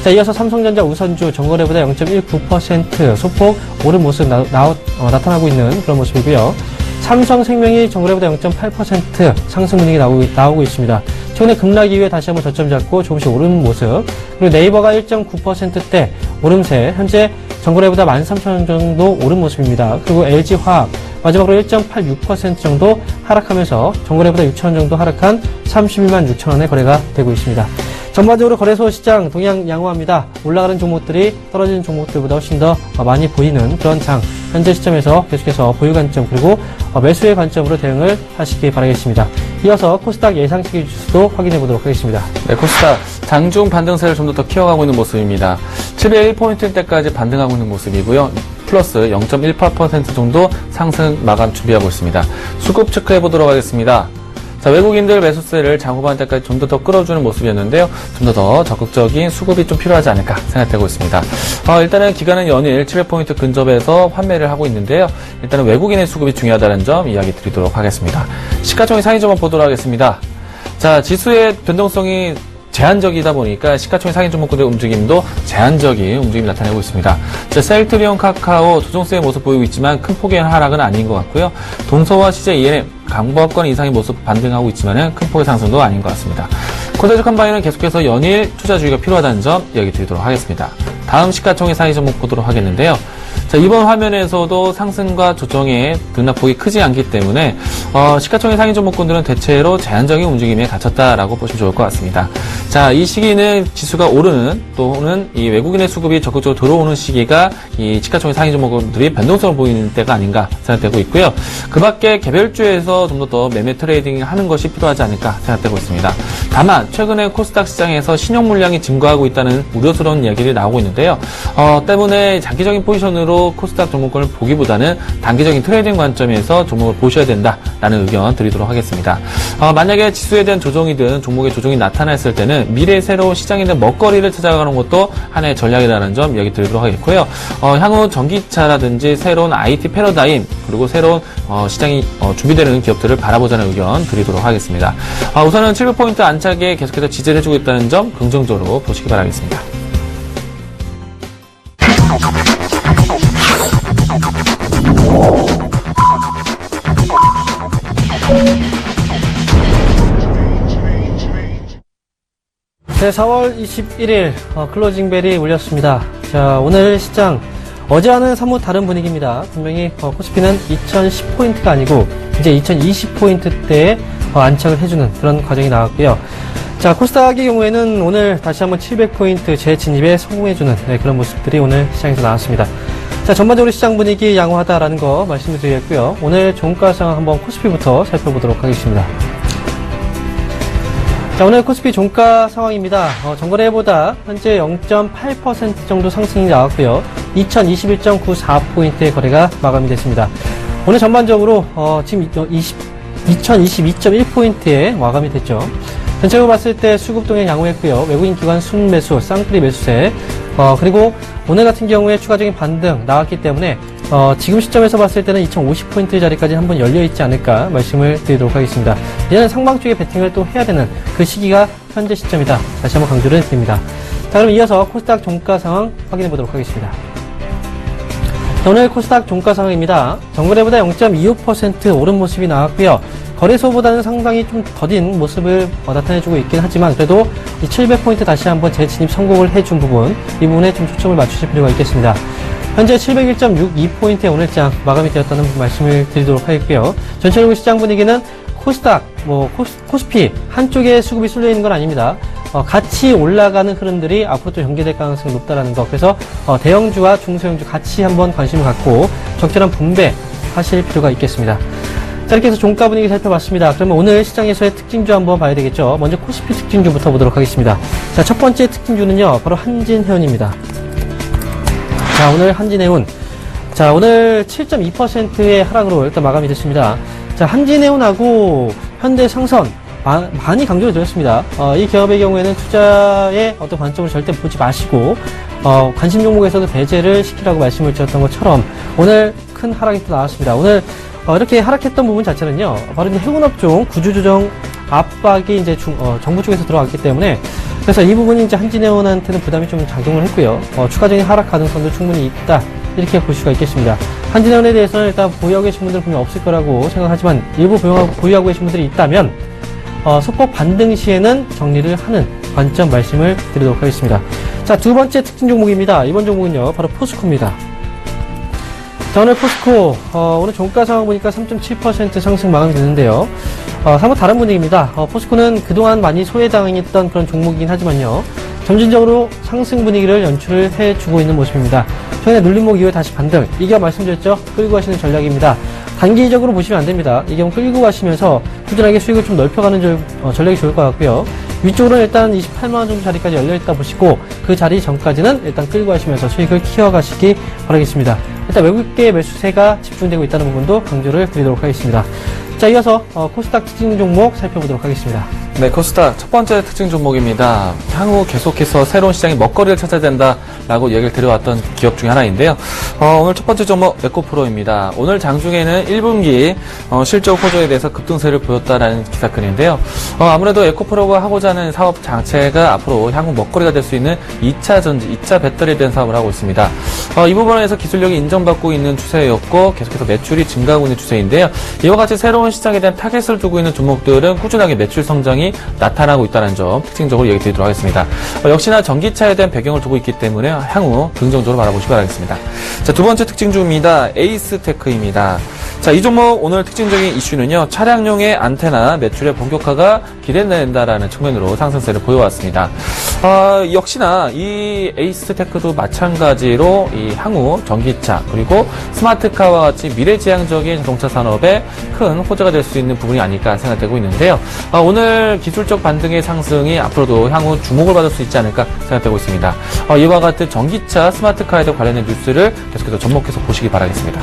자, 이어서 삼성전자 우선주 전거래보다 0.19% 소폭 오른 모습 나타나고 있는 그런 모습이고요. 삼성생명이 전거래보다 0.8% 상승 분위기 나오고 있습니다. 최근에 급락 이후에 다시 한번 저점 잡고 조금씩 오르는 모습. 그리고 네이버가 1.9%대 오름세, 현재 전거래보다 13,000원 정도 오른 모습입니다. 그리고 LG화학 마지막으로 1.86% 정도 하락하면서 전거래보다 6,000원 정도 하락한 31만 6천원에 거래가 되고 있습니다. 전반적으로 거래소 시장 동향 양호합니다. 올라가는 종목들이 떨어지는 종목들보다 훨씬 더 많이 보이는 그런 장. 현재 시점에서 계속해서 보유 관점 그리고 매수의 관점으로 대응을 하시기 바라겠습니다. 이어서 코스닥 예상치기 지수도 확인해 보도록 하겠습니다. 네, 코스닥 장중 반등세를 좀 더 키워가고 있는 모습입니다. 701포인트대까지 반등하고 있는 모습이고요. 플러스 0.18% 정도 상승 마감 준비하고 있습니다. 수급 체크해 보도록 하겠습니다. 자, 외국인들 매수세를 장 후반대까지 좀 더 끌어주는 모습이었는데요. 좀 더 적극적인 수급이 좀 필요하지 않을까 생각되고 있습니다. 일단은 기간은 연일 700포인트 근접에서 환매를 하고 있는데요. 일단은 외국인의 수급이 중요하다는 점 이야기 드리도록 하겠습니다. 시가총액 상위 점을 보도록 하겠습니다. 자, 지수의 변동성이 제한적이다 보니까 시가총액 상위 종목군의 움직임도 제한적인 움직임을 나타내고 있습니다. 자, 셀트리온, 카카오 조정세의 모습 보이고 있지만 큰 폭의 하락은 아닌 것 같고요. 동서와 CJ ENM 강보합권 이상의 모습 반등하고 있지만 큰 폭의 상승도 아닌 것 같습니다. 코스닥 컴바인은 계속해서 연일 투자주의가 필요하다는 점 이야기 드리도록 하겠습니다. 다음 시가총액 상위 종목 보도록 하겠는데요. 자, 이번 화면에서도 상승과 조정의 등락폭이 크지 않기 때문에 시가총액 상위 종목군들은 대체로 제한적인 움직임에 갇혔다라고 보시면 좋을 것 같습니다. 자, 이 시기는 지수가 오르는 또는 이 외국인의 수급이 적극적으로 들어오는 시기가 이 시가총액 상위 종목군들이 변동성을 보이는 때가 아닌가 생각되고 있고요. 그 밖에 개별주에서 좀 더 매매 트레이딩 하는 것이 필요하지 않을까 생각되고 있습니다. 다만 최근에 코스닥 시장에서 신용 물량이 증가하고 있다는 우려스러운 이야기들이 나오고 있는데요. 때문에 장기적인 포지션으로 코스닥 종목군을 보기보다는 단기적인 트레이딩 관점에서 종목을 보셔야 된다라는 의견 드리도록 하겠습니다. 만약에 지수에 대한 조정이든 종목의 조정이 나타났을 때는 미래의 새로운 시장에 대한 먹거리를 찾아가는 것도 하나의 전략이라는 점 이야기 드리도록 하겠고요. 향후 전기차라든지 새로운 IT 패러다임 그리고 새로운 시장이 준비되는 기업들을 바라보자는 의견 드리도록 하겠습니다. 우선은 700포인트 안착에 계속해서 지지를 해주고 있다는 점 긍정적으로 보시기 바라겠습니다. 네, 4월 21일 클로징 벨이 울렸습니다. 자, 오늘 시장 어제와는 사뭇 다른 분위기입니다. 분명히 코스피는 2010포인트가 아니고 이제 2020포인트대에 안착을 해주는 그런 과정이 나왔고요. 자, 코스닥의 경우에는 오늘 다시 한번 700포인트 재진입에 성공해주는 그런 모습들이 오늘 시장에서 나왔습니다. 자, 전반적으로 시장 분위기 양호하다라는 거 말씀을 드리겠고요. 오늘 종가 상황 한번 코스피부터 살펴보도록 하겠습니다. 자, 오늘 코스피 종가 상황입니다. 전거래보다 현재 0.8% 정도 상승이 나왔고요. 2021.94포인트의 거래가 마감이 됐습니다. 오늘 전반적으로 지금 2022.1포인트에 마감이 됐죠. 전체적으로 봤을 때 수급 동향 양호했고요. 외국인 기관 순매수, 쌍끌이 매수세, 그리고 오늘 같은 경우에 추가적인 반등 나왔기 때문에 지금 시점에서 봤을 때는 2050포인트 자리까지 한번 열려있지 않을까 말씀을 드리도록 하겠습니다. 이제는 상방 쪽에 베팅을 또 해야 되는 그 시기가 현재 시점이다. 다시 한번 강조를 드립니다. 자, 그럼 이어서 코스닥 종가 상황 확인해 보도록 하겠습니다. 자, 오늘 코스닥 종가 상황입니다. 전거래보다 0.25% 오른 모습이 나왔고요. 거래소보다는 상당히 좀 더딘 모습을 나타내주고 있긴 하지만 그래도 이 700포인트 다시 한번 재진입 성공을 해준 부분, 이 부분에 좀 초점을 맞추실 필요가 있겠습니다. 현재 701.62포인트의 오늘장 마감이 되었다는 말씀을 드리도록 하겠고요. 전체적으로 시장 분위기는 코스닥, 코스피 한쪽에 수급이 쏠려 있는 건 아닙니다. 같이 올라가는 흐름들이 앞으로 또 전개될 가능성이 높다라는 것. 그래서 대형주와 중소형주 같이 한번 관심을 갖고 적절한 분배 하실 필요가 있겠습니다. 자, 이렇게 해서 종가 분위기 살펴봤습니다. 그러면 오늘 시장에서의 특징주 한번 봐야 되겠죠. 먼저 코스피 특징주부터 보도록 하겠습니다. 자, 첫 번째 특징주는요, 바로 한진해운입니다. 자, 오늘 한진해운. 자, 오늘 7.2%의 하락으로 일단 마감이 됐습니다. 자, 한진해운하고 현대상선 많이 강조를 드렸습니다. 이 기업의 경우에는 투자의 어떤 관점을 절대 보지 마시고 관심 종목에서도 배제를 시키라고 말씀을 드렸던 것처럼 오늘 큰 하락이 또 나왔습니다. 오늘 이렇게 하락했던 부분 자체는요, 바로 이제 해운업종 구조조정 압박이 이제 정부 쪽에서 들어왔기 때문에 그래서 이 부분이 이제 한진해운한테는 부담이 좀 작용을 했고요. 추가적인 하락 가능성도 충분히 있다. 이렇게 볼 수가 있겠습니다. 한진해운에 대해서는 일단 보유하고 계신 분들은 분명 없을 거라고 생각하지만 일부 보유하고 계신 분들이 있다면 소폭 반등 시에는 정리를 하는 관점 말씀을 드리도록 하겠습니다. 자, 두 번째 특징 종목입니다. 이번 종목은요, 바로 포스코입니다. 자, 오늘 포스코, 오늘 종가 상황 보니까 3.7% 상승 마감이 되는데요. 사뭇 다른 분위기입니다. 포스코는 그동안 많이 소외당했던 그런 종목이긴 하지만요. 점진적으로 상승 분위기를 연출을 해주고 있는 모습입니다. 최근에 눌림목 이후에 다시 반등. 이 경우 말씀드렸죠? 끌고 가시는 전략입니다. 단기적으로 보시면 안 됩니다. 이 경우 끌고 가시면서 꾸준하게 수익을 좀 넓혀가는 전략이 좋을 것 같고요. 위쪽으로는 일단 28만원 정도 자리까지 열려있다 보시고 그 자리 전까지는 일단 끌고 가시면서 수익을 키워가시기 바라겠습니다. 일단 외국계 매수세가 집중되고 있다는 부분도 강조를 드리도록 하겠습니다. 자, 이어서 코스닥 특징 종목 살펴보도록 하겠습니다. 네, 코스닥 첫 번째 특징 종목입니다. 향후 계속해서 새로운 시장의 먹거리를 찾아야 된다라고 얘기를 드려왔던 기업 중에 하나인데요. 오늘 첫 번째 종목 에코프로입니다. 오늘 장중에는 1분기 실적 호조에 대해서 급등세를 보였다라는 기사건인데요. 아무래도 에코프로가 하고자 하는 사업 자체가 앞으로 향후 먹거리가 될 수 있는 2차 전지, 2차 배터리에 대한 사업을 하고 있습니다. 이 부분에서 기술력이 인정받고 있는 추세였고 계속해서 매출이 증가하고 있는 추세인데요. 이와 같이 새로운 시장에 대한 타겟을 두고 있는 종목들은 꾸준하게 매출 성장이 나타나고 있다는 점 특징적으로 얘기 드리도록 하겠습니다. 역시나 전기차에 대한 배경을 두고 있기 때문에 향후 긍정적으로 바라보시기 바라겠습니다. 자, 두 번째 특징주입니다. 에이스테크입니다. 자, 이 종목 오늘 특징적인 이슈는요, 차량용의 안테나 매출의 본격화가 기대된다라는 측면으로 상승세를 보여왔습니다. 역시나 이 에이스테크도 마찬가지로 이 향후 전기차 그리고 스마트카와 같이 미래지향적인 자동차 산업에 큰 호재가 될 수 있는 부분이 아닐까 생각되고 있는데요. 오늘 기술적 반등의 상승이 앞으로도 향후 주목을 받을 수 있지 않을까 생각되고 있습니다. 이와 같은 전기차, 스마트카에 관련된 뉴스를 계속해서 접목해서 보시기 바라겠습니다.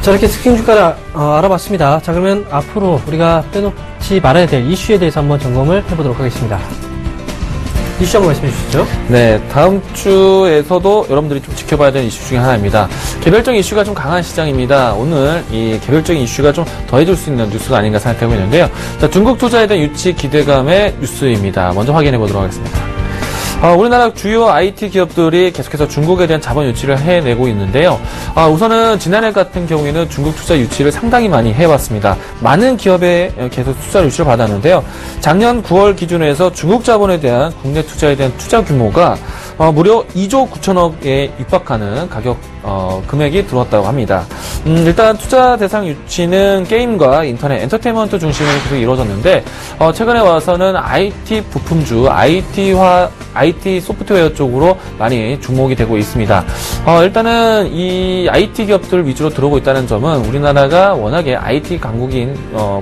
자, 이렇게 특징 주가를 알아봤습니다. 자, 그러면 앞으로 우리가 빼놓지 말아야 될 이슈에 대해서 한번 점검을 해보도록 하겠습니다. 이슈 한번 말씀해 주시죠. 네, 다음 주에서도 여러분들이 좀 지켜봐야 되는 이슈 중에 하나입니다. 개별적인 이슈가 좀 강한 시장입니다. 오늘 이 개별적인 이슈가 좀 더해질 수 있는 뉴스가 아닌가 생각하고 있는데요. 자, 중국 투자에 대한 유치 기대감의 뉴스입니다. 먼저 확인해 보도록 하겠습니다. 우리나라 주요 IT 기업들이 계속해서 중국에 대한 자본 유치를 해내고 있는데요. 우선은 지난해 같은 경우에는 중국 투자 유치를 상당히 많이 해왔습니다. 많은 기업에 계속 투자 유치를 받았는데요. 작년 9월 기준으로 해서 중국 자본에 대한 국내 투자에 대한 투자 규모가 무려 2조 9천억에 육박하는 가격 금액이 들어왔다고 합니다. 일단 투자 대상 유치는 게임과 인터넷, 엔터테인먼트 중심으로 계속 이루어졌는데 최근에 와서는 IT 부품주, IT 소프트웨어 쪽으로 많이 주목이 되고 있습니다. 일단은 이 IT 기업들 위주로 들어오고 있다는 점은 우리나라가 워낙에 IT 강국인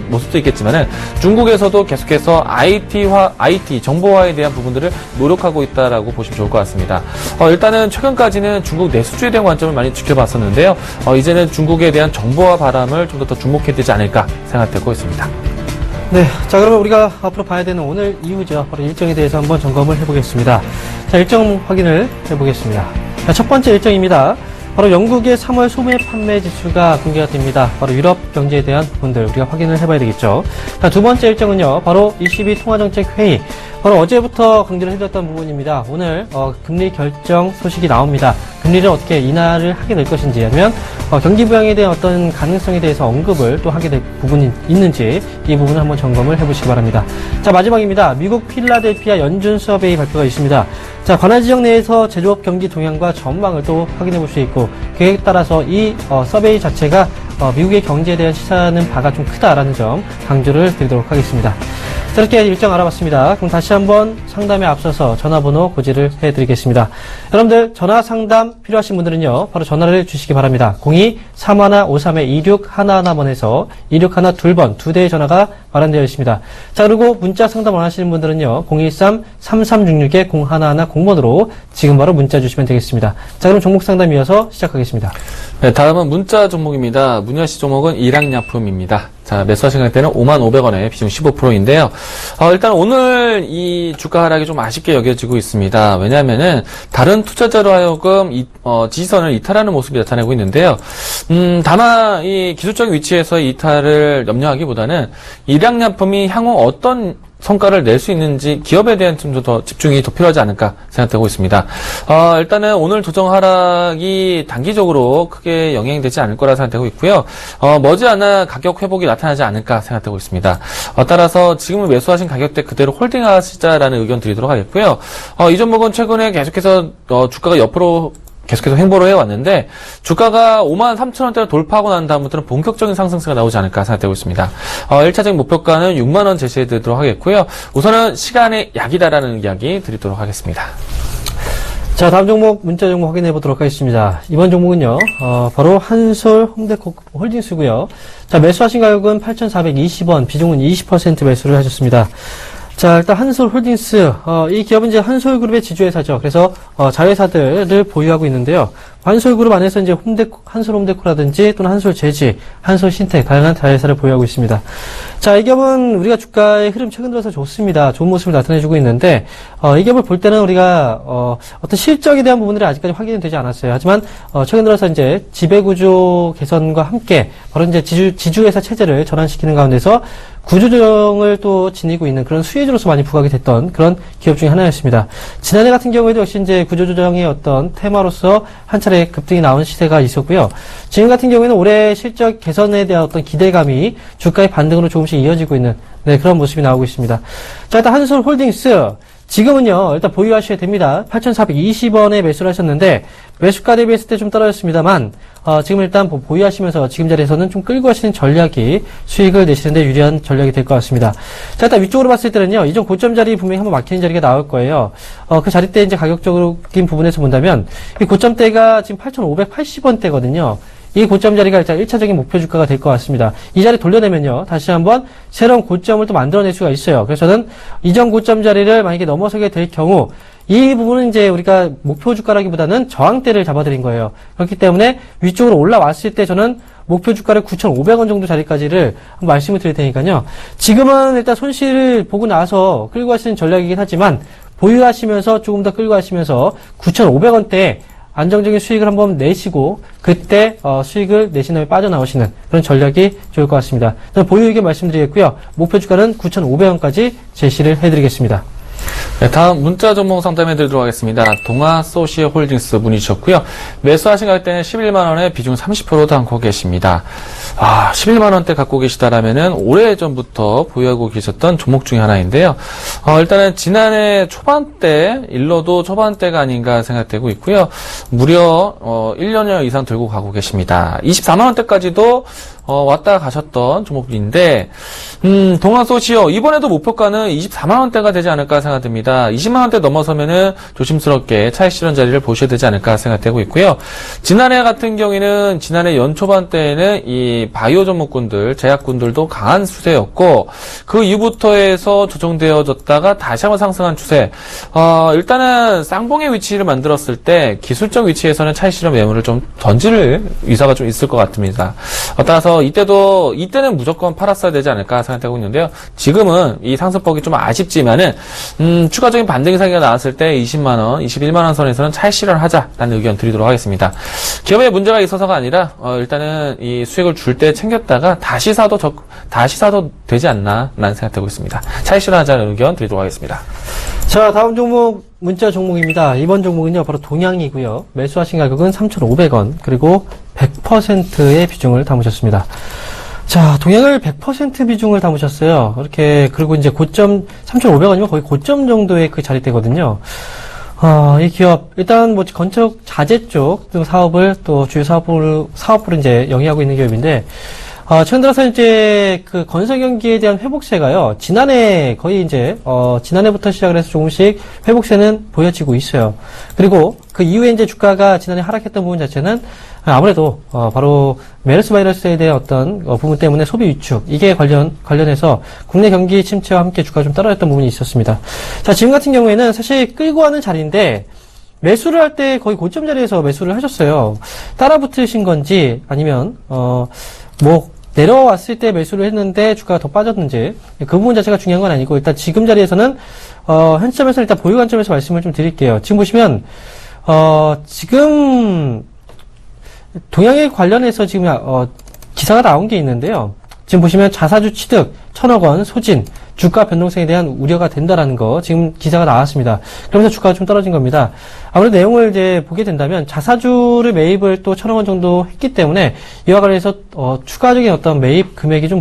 모습도 있겠지만은 중국에서도 계속해서 IT 정보화에 대한 부분들을 노력하고 있다라고 보시면 좋을 것 같습니다. 일단은 최근까지는 중국 내수주에 대한 관점을 많이 지켜봤었는데요. 이제는 중국에 대한 정보화 바람을 좀 더 주목해야 되지 않을까 생각되고 있습니다. 네, 자, 그러면 우리가 앞으로 봐야 되는 오늘 이후죠. 바로 일정에 대해서 한번 점검을 해보겠습니다. 자, 일정 확인을 해보겠습니다. 자, 첫 번째 일정입니다. 바로 영국의 3월 소매 판매 지수가 공개가 됩니다. 바로 유럽 경제에 대한 부분들 우리가 확인을 해봐야 되겠죠. 자, 두 번째 일정은요, 바로 ECB 통화정책회의. 바로 어제부터 강조를 해드렸던 부분입니다. 오늘 금리 결정 소식이 나옵니다. 금리를 어떻게 인하를 하게 될 것인지, 아니면 경기 부양에 대한 어떤 가능성에 대해서 언급을 또 하게 될 부분이 있는지, 이 부분을 한번 점검을 해보시기 바랍니다. 자, 마지막입니다. 미국 필라델피아 연준 서베이 발표가 있습니다. 자, 관할 지역 내에서 제조업 경기 동향과 전망을 또 확인해 볼 수 있고, 그에 따라서 이 서베이 자체가 미국의 경제에 대한 시사하는 바가 좀 크다라는 점 강조를 드리도록 하겠습니다. 자, 이렇게 일정 알아봤습니다. 그럼 다시 한번 상담에 앞서서 전화번호 고지를 해드리겠습니다. 여러분들 전화 상담 필요하신 분들은요, 바로 전화를 주시기 바랍니다. 02-3153-2611번에서 2612번 2대의 전화가 마련되어 있습니다. 자, 그리고 문자 상담 원하시는 분들은요, 013-3366-0110번으로 지금 바로 문자 주시면 되겠습니다. 자, 그럼 종목 상담 이어서 시작하겠습니다. 네, 다음은 문자 종목입니다. 문야시 종목은 일양약품입니다. 자, 매수하신 가격대는 55,000원에 비중 15%인데요. 일단 오늘 이 주가 하락이 좀 아쉽게 여겨지고 있습니다. 왜냐하면은 다른 투자자로 하여금 지지선을 이탈하는 모습이 나타나고 있는데요. 다만 이 기술적인 위치에서 이탈을 염려하기보다는 일양약품이 향후 어떤 성과를 낼 수 있는지 기업에 대한 좀 더 집중이 더 필요하지 않을까 생각되고 있습니다. 일단은 오늘 조정 하락이 단기적으로 크게 영향이 되지 않을 거라 생각되고 있고요. 머지않아 가격 회복이 나타나지 않을까 생각되고 있습니다. 따라서 지금은 매수하신 가격대 그대로 홀딩하시자라는 의견 드리도록 하겠고요. 이 종목은 최근에 계속해서 주가가 옆으로 계속해서 횡보를 해왔는데 주가가 53,000원대를 돌파하고 난 다음부터는 본격적인 상승세가 나오지 않을까 생각되고 있습니다. 1차적인 목표가는 6만원 제시해드리도록 하겠고요. 우선은 시간의 약이다라는 이야기 드리도록 하겠습니다. 자, 다음 종목, 문자 종목 확인해 보도록 하겠습니다. 이번 종목은요, 바로 한솔 홈데코 홀딩스고요. 자, 매수하신 가격은 8,420원, 비중은 20% 매수를 하셨습니다. 자, 일단 한솔 홀딩스, 이 기업은 이제 한솔그룹의 지주회사죠. 그래서, 자회사들을 보유하고 있는데요. 한솔그룹 안에서 이제 한솔 홈데코라든지 또는 한솔 제지, 한솔 신텍, 다양한 자회사를 보유하고 있습니다. 자, 이 기업은 우리가 주가의 흐름 최근 들어서 좋습니다. 좋은 모습을 나타내주고 있는데, 이 기업을 볼 때는 우리가, 어떤 실적에 대한 부분들이 아직까지 확인이 되지 않았어요. 하지만, 최근 들어서 이제 지배구조 개선과 함께, 바로 이제 지주회사 체제를 전환시키는 가운데서 구조조정을 또 지니고 있는 그런 수혜주로서 많이 부각이 됐던 그런 기업 중에 하나였습니다. 지난해 같은 경우에도 역시 이제 구조조정의 어떤 테마로서 한 차례 급등이 나온 시세가 있었고요. 지금 같은 경우에는 올해 실적 개선에 대한 어떤 기대감이 주가의 반등으로 조금씩 이어지고 있는 그런 모습이 나오고 있습니다. 자, 일단 한솔 홀딩스. 지금은요, 일단 보유하셔야 됩니다. 8,420원에 매수를 하셨는데, 매수가 대비했을 때 좀 떨어졌습니다만, 지금 일단 보유하시면서 지금 자리에서는 좀 끌고 가시는 전략이 수익을 내시는데 유리한 전략이 될 것 같습니다. 자, 일단 위쪽으로 봤을 때는요, 이전 고점 자리 분명히 한번 막히는 자리가 나올 거예요. 그 자리 때 이제 가격적인 부분에서 본다면, 이 고점대가 지금 8,580원대거든요. 이 고점 자리가 일단 1차적인 목표 주가가 될 것 같습니다. 이 자리 돌려내면요, 다시 한번 새로운 고점을 또 만들어낼 수가 있어요. 그래서 저는 이전 고점 자리를 만약에 넘어서게 될 경우, 이 부분은 이제 우리가 목표 주가라기보다는 저항대를 잡아드린 거예요. 그렇기 때문에 위쪽으로 올라왔을 때 저는 목표 주가를 9,500원 정도 자리까지를 한번 말씀을 드릴 테니까요. 지금은 일단 손실을 보고 나서 끌고 가시는 전략이긴 하지만, 보유하시면서 조금 더 끌고 가시면서 9,500원대에 안정적인 수익을 한번 내시고 그때 수익을 내신 다음에 빠져나오시는 그런 전략이 좋을 것 같습니다. 저는 보유 의견 말씀드리겠고요. 목표 주가는 9,500원까지 제시를 해드리겠습니다. 네, 다음 문자 종목 상담해 드리도록 하겠습니다. 동아소시홀딩스 문의 주셨고요. 매수하신 가격대는 11만원에 비중 30% 담고 계십니다. 11만원대 갖고 계시다라면은 오래전부터 보유하고 계셨던 종목 중에 하나인데요. 일단은 지난해 초반대, 일로도 초반대가 아닌가 생각되고 있고요. 무려 1년여 이상 들고 가고 계십니다. 24만원대까지도 왔다 가셨던 종목인데, 동아소시오, 이번에도 목표가는 24만원대가 되지 않을까 생각됩니다. 20만원대 넘어서면은 조심스럽게 차익 실현 자리를 보셔야 되지 않을까 생각되고 있고요. 지난해 같은 경우에는, 지난해 연초반 때에는 이 바이오 종목군들, 제약군들도 강한 추세였고, 그 이후부터 해서 조정되어졌다가 다시 한번 상승한 추세. 일단은 쌍봉의 위치를 만들었을 때, 기술적 위치에서는 차익 실현 매물을 좀 던질 의사가 좀 있을 것 같습니다. 따라서 이때는 무조건 팔았어야 되지 않을까 생각하고 있는데요. 지금은 이 상승폭이 좀 아쉽지만은, 추가적인 반등 사기가 나왔을 때 20만원, 21만원 선에서는 차익 실현을 하자라는 의견 드리도록 하겠습니다. 기업에 문제가 있어서가 아니라, 일단은 이 수익을 줄 때 챙겼다가 다시 사도 되지 않나, 라는 생각하고 있습니다. 차익 실현하자는 의견 드리도록 하겠습니다. 자, 다음 종목, 문자 종목입니다. 이번 종목은요, 바로 동양이고요. 매수하신 가격은 3,500원, 그리고 100%의 비중을 담으셨습니다. 자, 동양을 100% 비중을 담으셨어요. 이렇게, 그리고 이제 고점, 3,500원이면 거의 고점 정도의 그 자리대거든요. 이 기업, 일단 뭐 건축 자재 쪽 사업을 또 주요 사업으로 이제 영위하고 있는 기업인데, 최근 들어서 이제 그 건설 경기에 대한 회복세가요, 지난해 거의 이제, 지난해부터 시작을 해서 조금씩 회복세는 보여지고 있어요. 그리고 그 이후에 이제 주가가 지난해 하락했던 부분 자체는 아무래도, 바로 메르스 바이러스에 대한 어떤 부분 때문에 소비 위축, 이게 관련해서 국내 경기 침체와 함께 주가가 좀 떨어졌던 부분이 있었습니다. 자, 지금 같은 경우에는 사실 끌고 가는 자리인데, 매수를 할 때 거의 고점 자리에서 매수를 하셨어요. 따라 붙으신 건지, 아니면, 내려왔을 때 매수를 했는데 주가가 더 빠졌는지, 그 부분 자체가 중요한 건 아니고, 일단 지금 자리에서는, 현 시점에서 일단 보유 관점에서 말씀을 좀 드릴게요. 지금 보시면, 지금, 동양에 관련해서 지금, 기사가 나온 게 있는데요. 지금 보시면 자사주 취득, 1,000억 원 소진, 주가 변동성에 대한 우려가 된다라는 거 지금 기사가 나왔습니다. 그러면서 주가가 좀 떨어진 겁니다. 아무래도 내용을 이제 보게 된다면 자사주를 매입을 또 1,000억 원 정도 했기 때문에 이와 관련해서 추가적인 어떤 매입 금액이 좀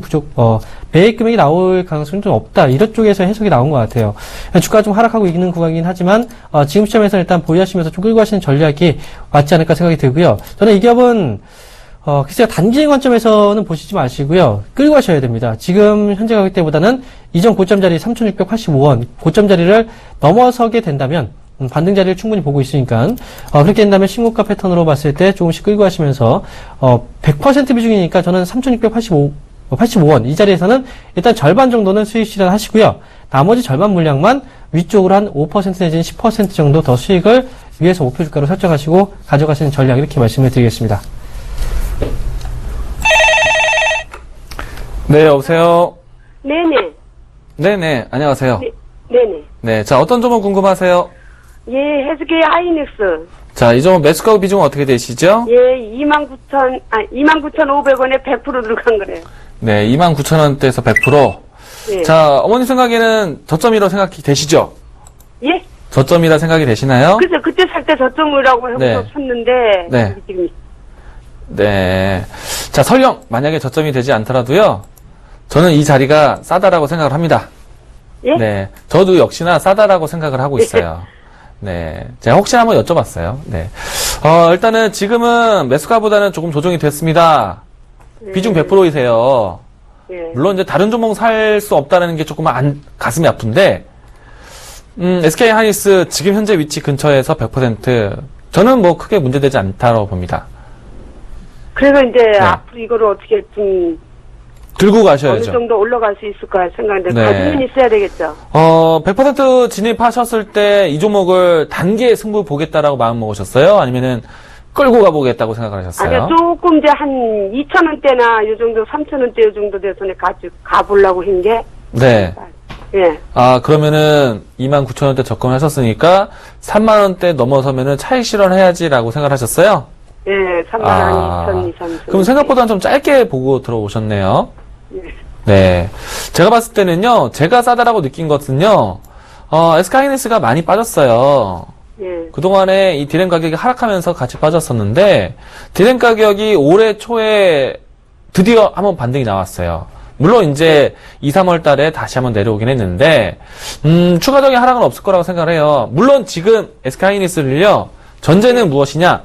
매입 금액이 나올 가능성이 좀 없다. 이런 쪽에서 해석이 나온 것 같아요. 주가가 좀 하락하고 있는 구간이긴 하지만 지금 시점에서 일단 보유하시면서 좀 끌고 가시는 전략이 맞지 않을까 생각이 들고요. 저는 이 기업은 글쎄요, 단기적인 관점에서는 보시지 마시고요. 끌고 가셔야 됩니다. 지금 현재 가격대보다는 이전 고점 자리 3,685원, 고점 자리를 넘어서게 된다면, 반등 자리를 충분히 보고 있으니까, 그렇게 된다면 신고가 패턴으로 봤을 때 조금씩 끌고 가시면서, 100% 비중이니까 저는 3,685원, 이 자리에서는 일단 절반 정도는 수익 실현하시고요. 나머지 절반 물량만 위쪽으로 한 5% 내지는 10% 정도 더 수익을 위에서 목표 주가로 설정하시고 가져가시는 전략 이렇게 말씀을 드리겠습니다. 네, 여보세요? 네네. 네네, 안녕하세요. 네네. 네, 자, 어떤 점은 궁금하세요? 예, 해수계 하이닉스. 자, 이 점은 매수가 비중은 어떻게 되시죠? 예, 29,500원에 100% 들어간 거래요. 네, 29,000원대에서 100%. 예. 자, 어머님 생각에는 저점이라고 생각이 되시죠? 예? 저점이라 생각이 되시나요? 그래서 그때 살 때 저점이라고 해서 네. 샀는데. 네. 지금. 네. 자, 설령 만약에 저점이 되지 않더라도요. 저는 이 자리가 싸다라고 생각을 합니다. 예? 네. 저도 역시나 싸다라고 생각을 하고 있어요. 네. 제가 혹시나 한번 여쭤봤어요. 네. 일단은 지금은 매수가보다는 조금 조정이 됐습니다. 비중 100%이세요. 예. 물론 이제 다른 종목 살 수 없다는 게 조금 가슴이 아픈데, SK 하이닉스 지금 현재 위치 근처에서 100%, 저는 뭐 크게 문제되지 않다고 봅니다. 그래서 이제 네. 앞으로 이거를 어떻게 좀 들고 어느 가셔야죠. 정도 올라갈 수 있을까 생각하는데 네. 가지면 있어야 되겠죠. 100% 진입하셨을 때 이 종목을 단기에 승부 보겠다라고 마음 먹으셨어요? 아니면은 끌고 가보겠다고 생각을 하셨어요? 아니요, 조금 이제 한 2,000원대나 요 정도, 3,000원대 요 정도 돼서는 가보려고 한 게. 네. 예. 아, 그러면은 29,000원대 접근하셨으니까 3만원대 넘어서면은 차익 실현해야지라고 생각을 하셨어요? 예, 3만 2천, 3천. 그럼 생각보다는 좀 짧게 보고 들어오셨네요. 예. 네. 제가 봤을 때는요, 제가 싸다라고 느낀 것은요, SK하이닉스가 많이 빠졌어요. 예. 그동안에 이 디램 가격이 하락하면서 같이 빠졌었는데, 디램 가격이 올해 초에 드디어 한번 반등이 나왔어요. 물론 이제 2, 3월 달에 다시 한번 내려오긴 했는데, 추가적인 하락은 없을 거라고 생각을 해요. 물론 지금 SK하이닉스를요, 전제는 무엇이냐?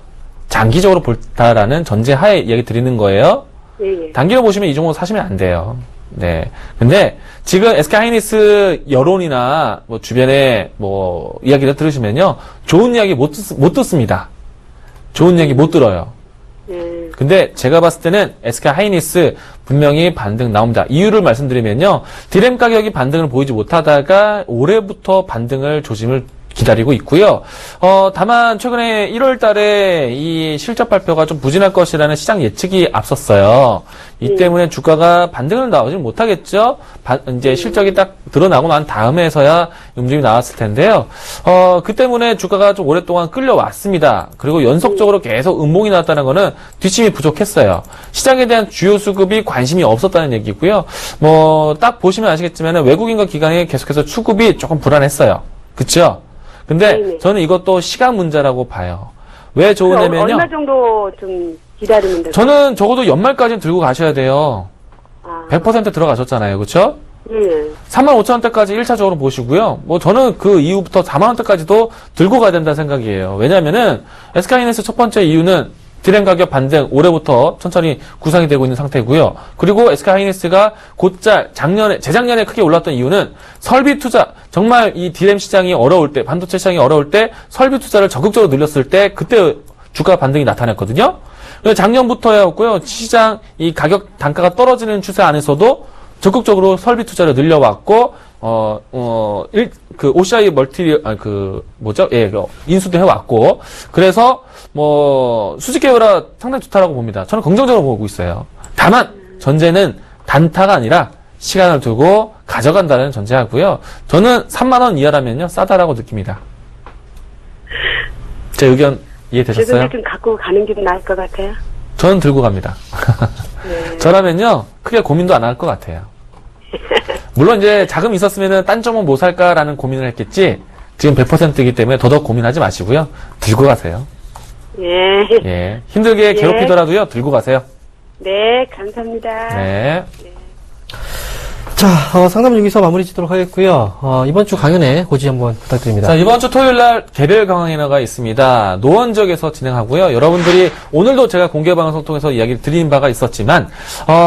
장기적으로 볼다라는 전제 하에 얘기 드리는 거예요. 예, 예. 단기로 보시면 이 종목 사시면 안 돼요. 네. 근데 지금 SK하이닉스 여론이나 뭐 주변에 뭐 이야기를 들으시면요. 좋은 이야기 못 듣습니다. 좋은 얘기 못 들어요. 예. 근데 제가 봤을 때는 SK하이닉스 분명히 반등 나옵니다. 이유를 말씀드리면요. 디램 가격이 반등을 보이지 못하다가 올해부터 반등을 조짐을 기다리고 있고요. 다만 최근에 1월 달에 이 실적 발표가 좀 부진할 것이라는 시장 예측이 앞섰어요. 이 때문에 주가가 반등을 나오지 못하겠죠. 이제 실적이 딱 드러나고 난 다음에서야 움직임이 나왔을 텐데요. 그 때문에 주가가 좀 오랫동안 끌려왔습니다. 그리고 연속적으로 계속 음봉이 나왔다는 거는 뒷심이 부족했어요. 시장에 대한 주요 수급이 관심이 없었다는 얘기고요. 뭐 딱 보시면 아시겠지만 외국인과 기관이 계속해서 수급이 조금 불안했어요. 그렇죠? 근데 네네. 저는 이것도 시간 문제라고 봐요. 왜 좋으냐면요. 얼마 정도 좀 기다리면 될까요? 저는 적어도 연말까지는 들고 가셔야 돼요. 아, 100% 들어가셨잖아요. 그렇죠? 예, 예. 35,000원대까지 1차적으로 보시고요. 뭐 저는 그 이후부터 4만원대까지도 들고 가야 된다는 생각이에요. 왜냐면은 SK하이닉스 첫 번째 이유는 디램 가격 반등 올해부터 천천히 구상이 되고 있는 상태고요. 그리고 SK하이닉스가 곧잘 재작년에 크게 올랐던 이유는 설비 투자, 정말 이 디램 시장이 어려울 때, 반도체 시장이 어려울 때 설비 투자를 적극적으로 늘렸을 때 그때 주가 반등이 나타났거든요. 작년부터였고요. 시장 이 가격 단가가 떨어지는 추세 안에서도 적극적으로 설비 투자를 늘려왔고, OCI 인수도 해왔고, 그래서, 수직 계열화 상당히 좋다라고 봅니다. 저는 긍정적으로 보고 있어요. 다만, 전제는 단타가 아니라 시간을 두고 가져간다는 전제하고요. 저는 3만원 이하라면요, 싸다라고 느낍니다. 제 의견 이해되셨어요? 지금 좀 갖고 가는 게 나을 것 같아요. 저는 들고 갑니다. 네. 저라면요, 크게 고민도 안 할 것 같아요. 물론 이제 자금이 있었으면 딴 점은 뭐 살까라는 고민을 했겠지. 지금 100%이기 때문에 더더욱 고민하지 마시고요. 들고 가세요. 예. 예. 힘들게 괴롭히더라도요. 들고 가세요. 네, 감사합니다. 네. 자, 상담은 여기서 마무리 짓도록 하겠고요. 이번 주 강연에 고지 한번 부탁드립니다. 자, 이번 주 토요일 날 개별 강의회가 있습니다. 노원 지역에서 진행하고요. 여러분들이 오늘도 제가 공개방송 통해서 이야기를 드린 바가 있었지만,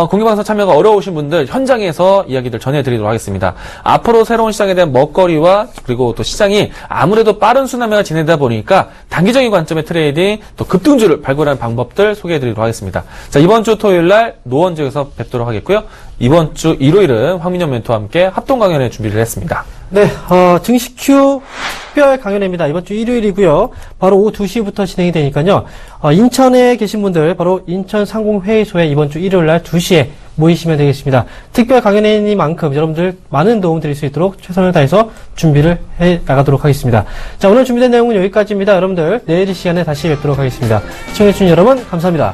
공개방송 참여가 어려우신 분들 현장에서 이야기들 전해드리도록 하겠습니다. 앞으로 새로운 시장에 대한 먹거리와 그리고 또 시장이 아무래도 빠른 순환매가 진행되다 보니까 단기적인 관점의 트레이딩, 또 급등주를 발굴하는 방법들 소개해드리도록 하겠습니다. 자, 이번 주 토요일 날 노원 지역에서 뵙도록 하겠고요. 이번 주 일요일은 황민영 멘토와 함께 합동 강연회 준비를 했습니다. 네, 증시 Q 특별 강연회입니다. 이번 주 일요일이고요. 바로 오후 2시부터 진행이 되니까요. 인천에 계신 분들 바로 인천 상공회의소에 이번 주 일요일 날 2시에 모이시면 되겠습니다. 특별 강연회니만큼 여러분들 많은 도움 드릴 수 있도록 최선을 다해서 준비를 해 나가도록 하겠습니다. 자, 오늘 준비된 내용은 여기까지입니다. 여러분들 내일 이 시간에 다시 뵙도록 하겠습니다. 시청해주신 여러분 감사합니다.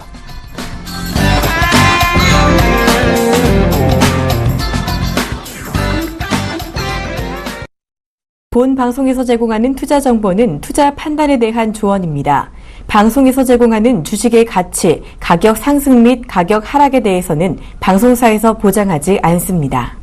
본 방송에서 제공하는 투자 정보는 투자 판단에 대한 조언입니다. 방송에서 제공하는 주식의 가치, 가격 상승 및 가격 하락에 대해서는 방송사에서 보장하지 않습니다.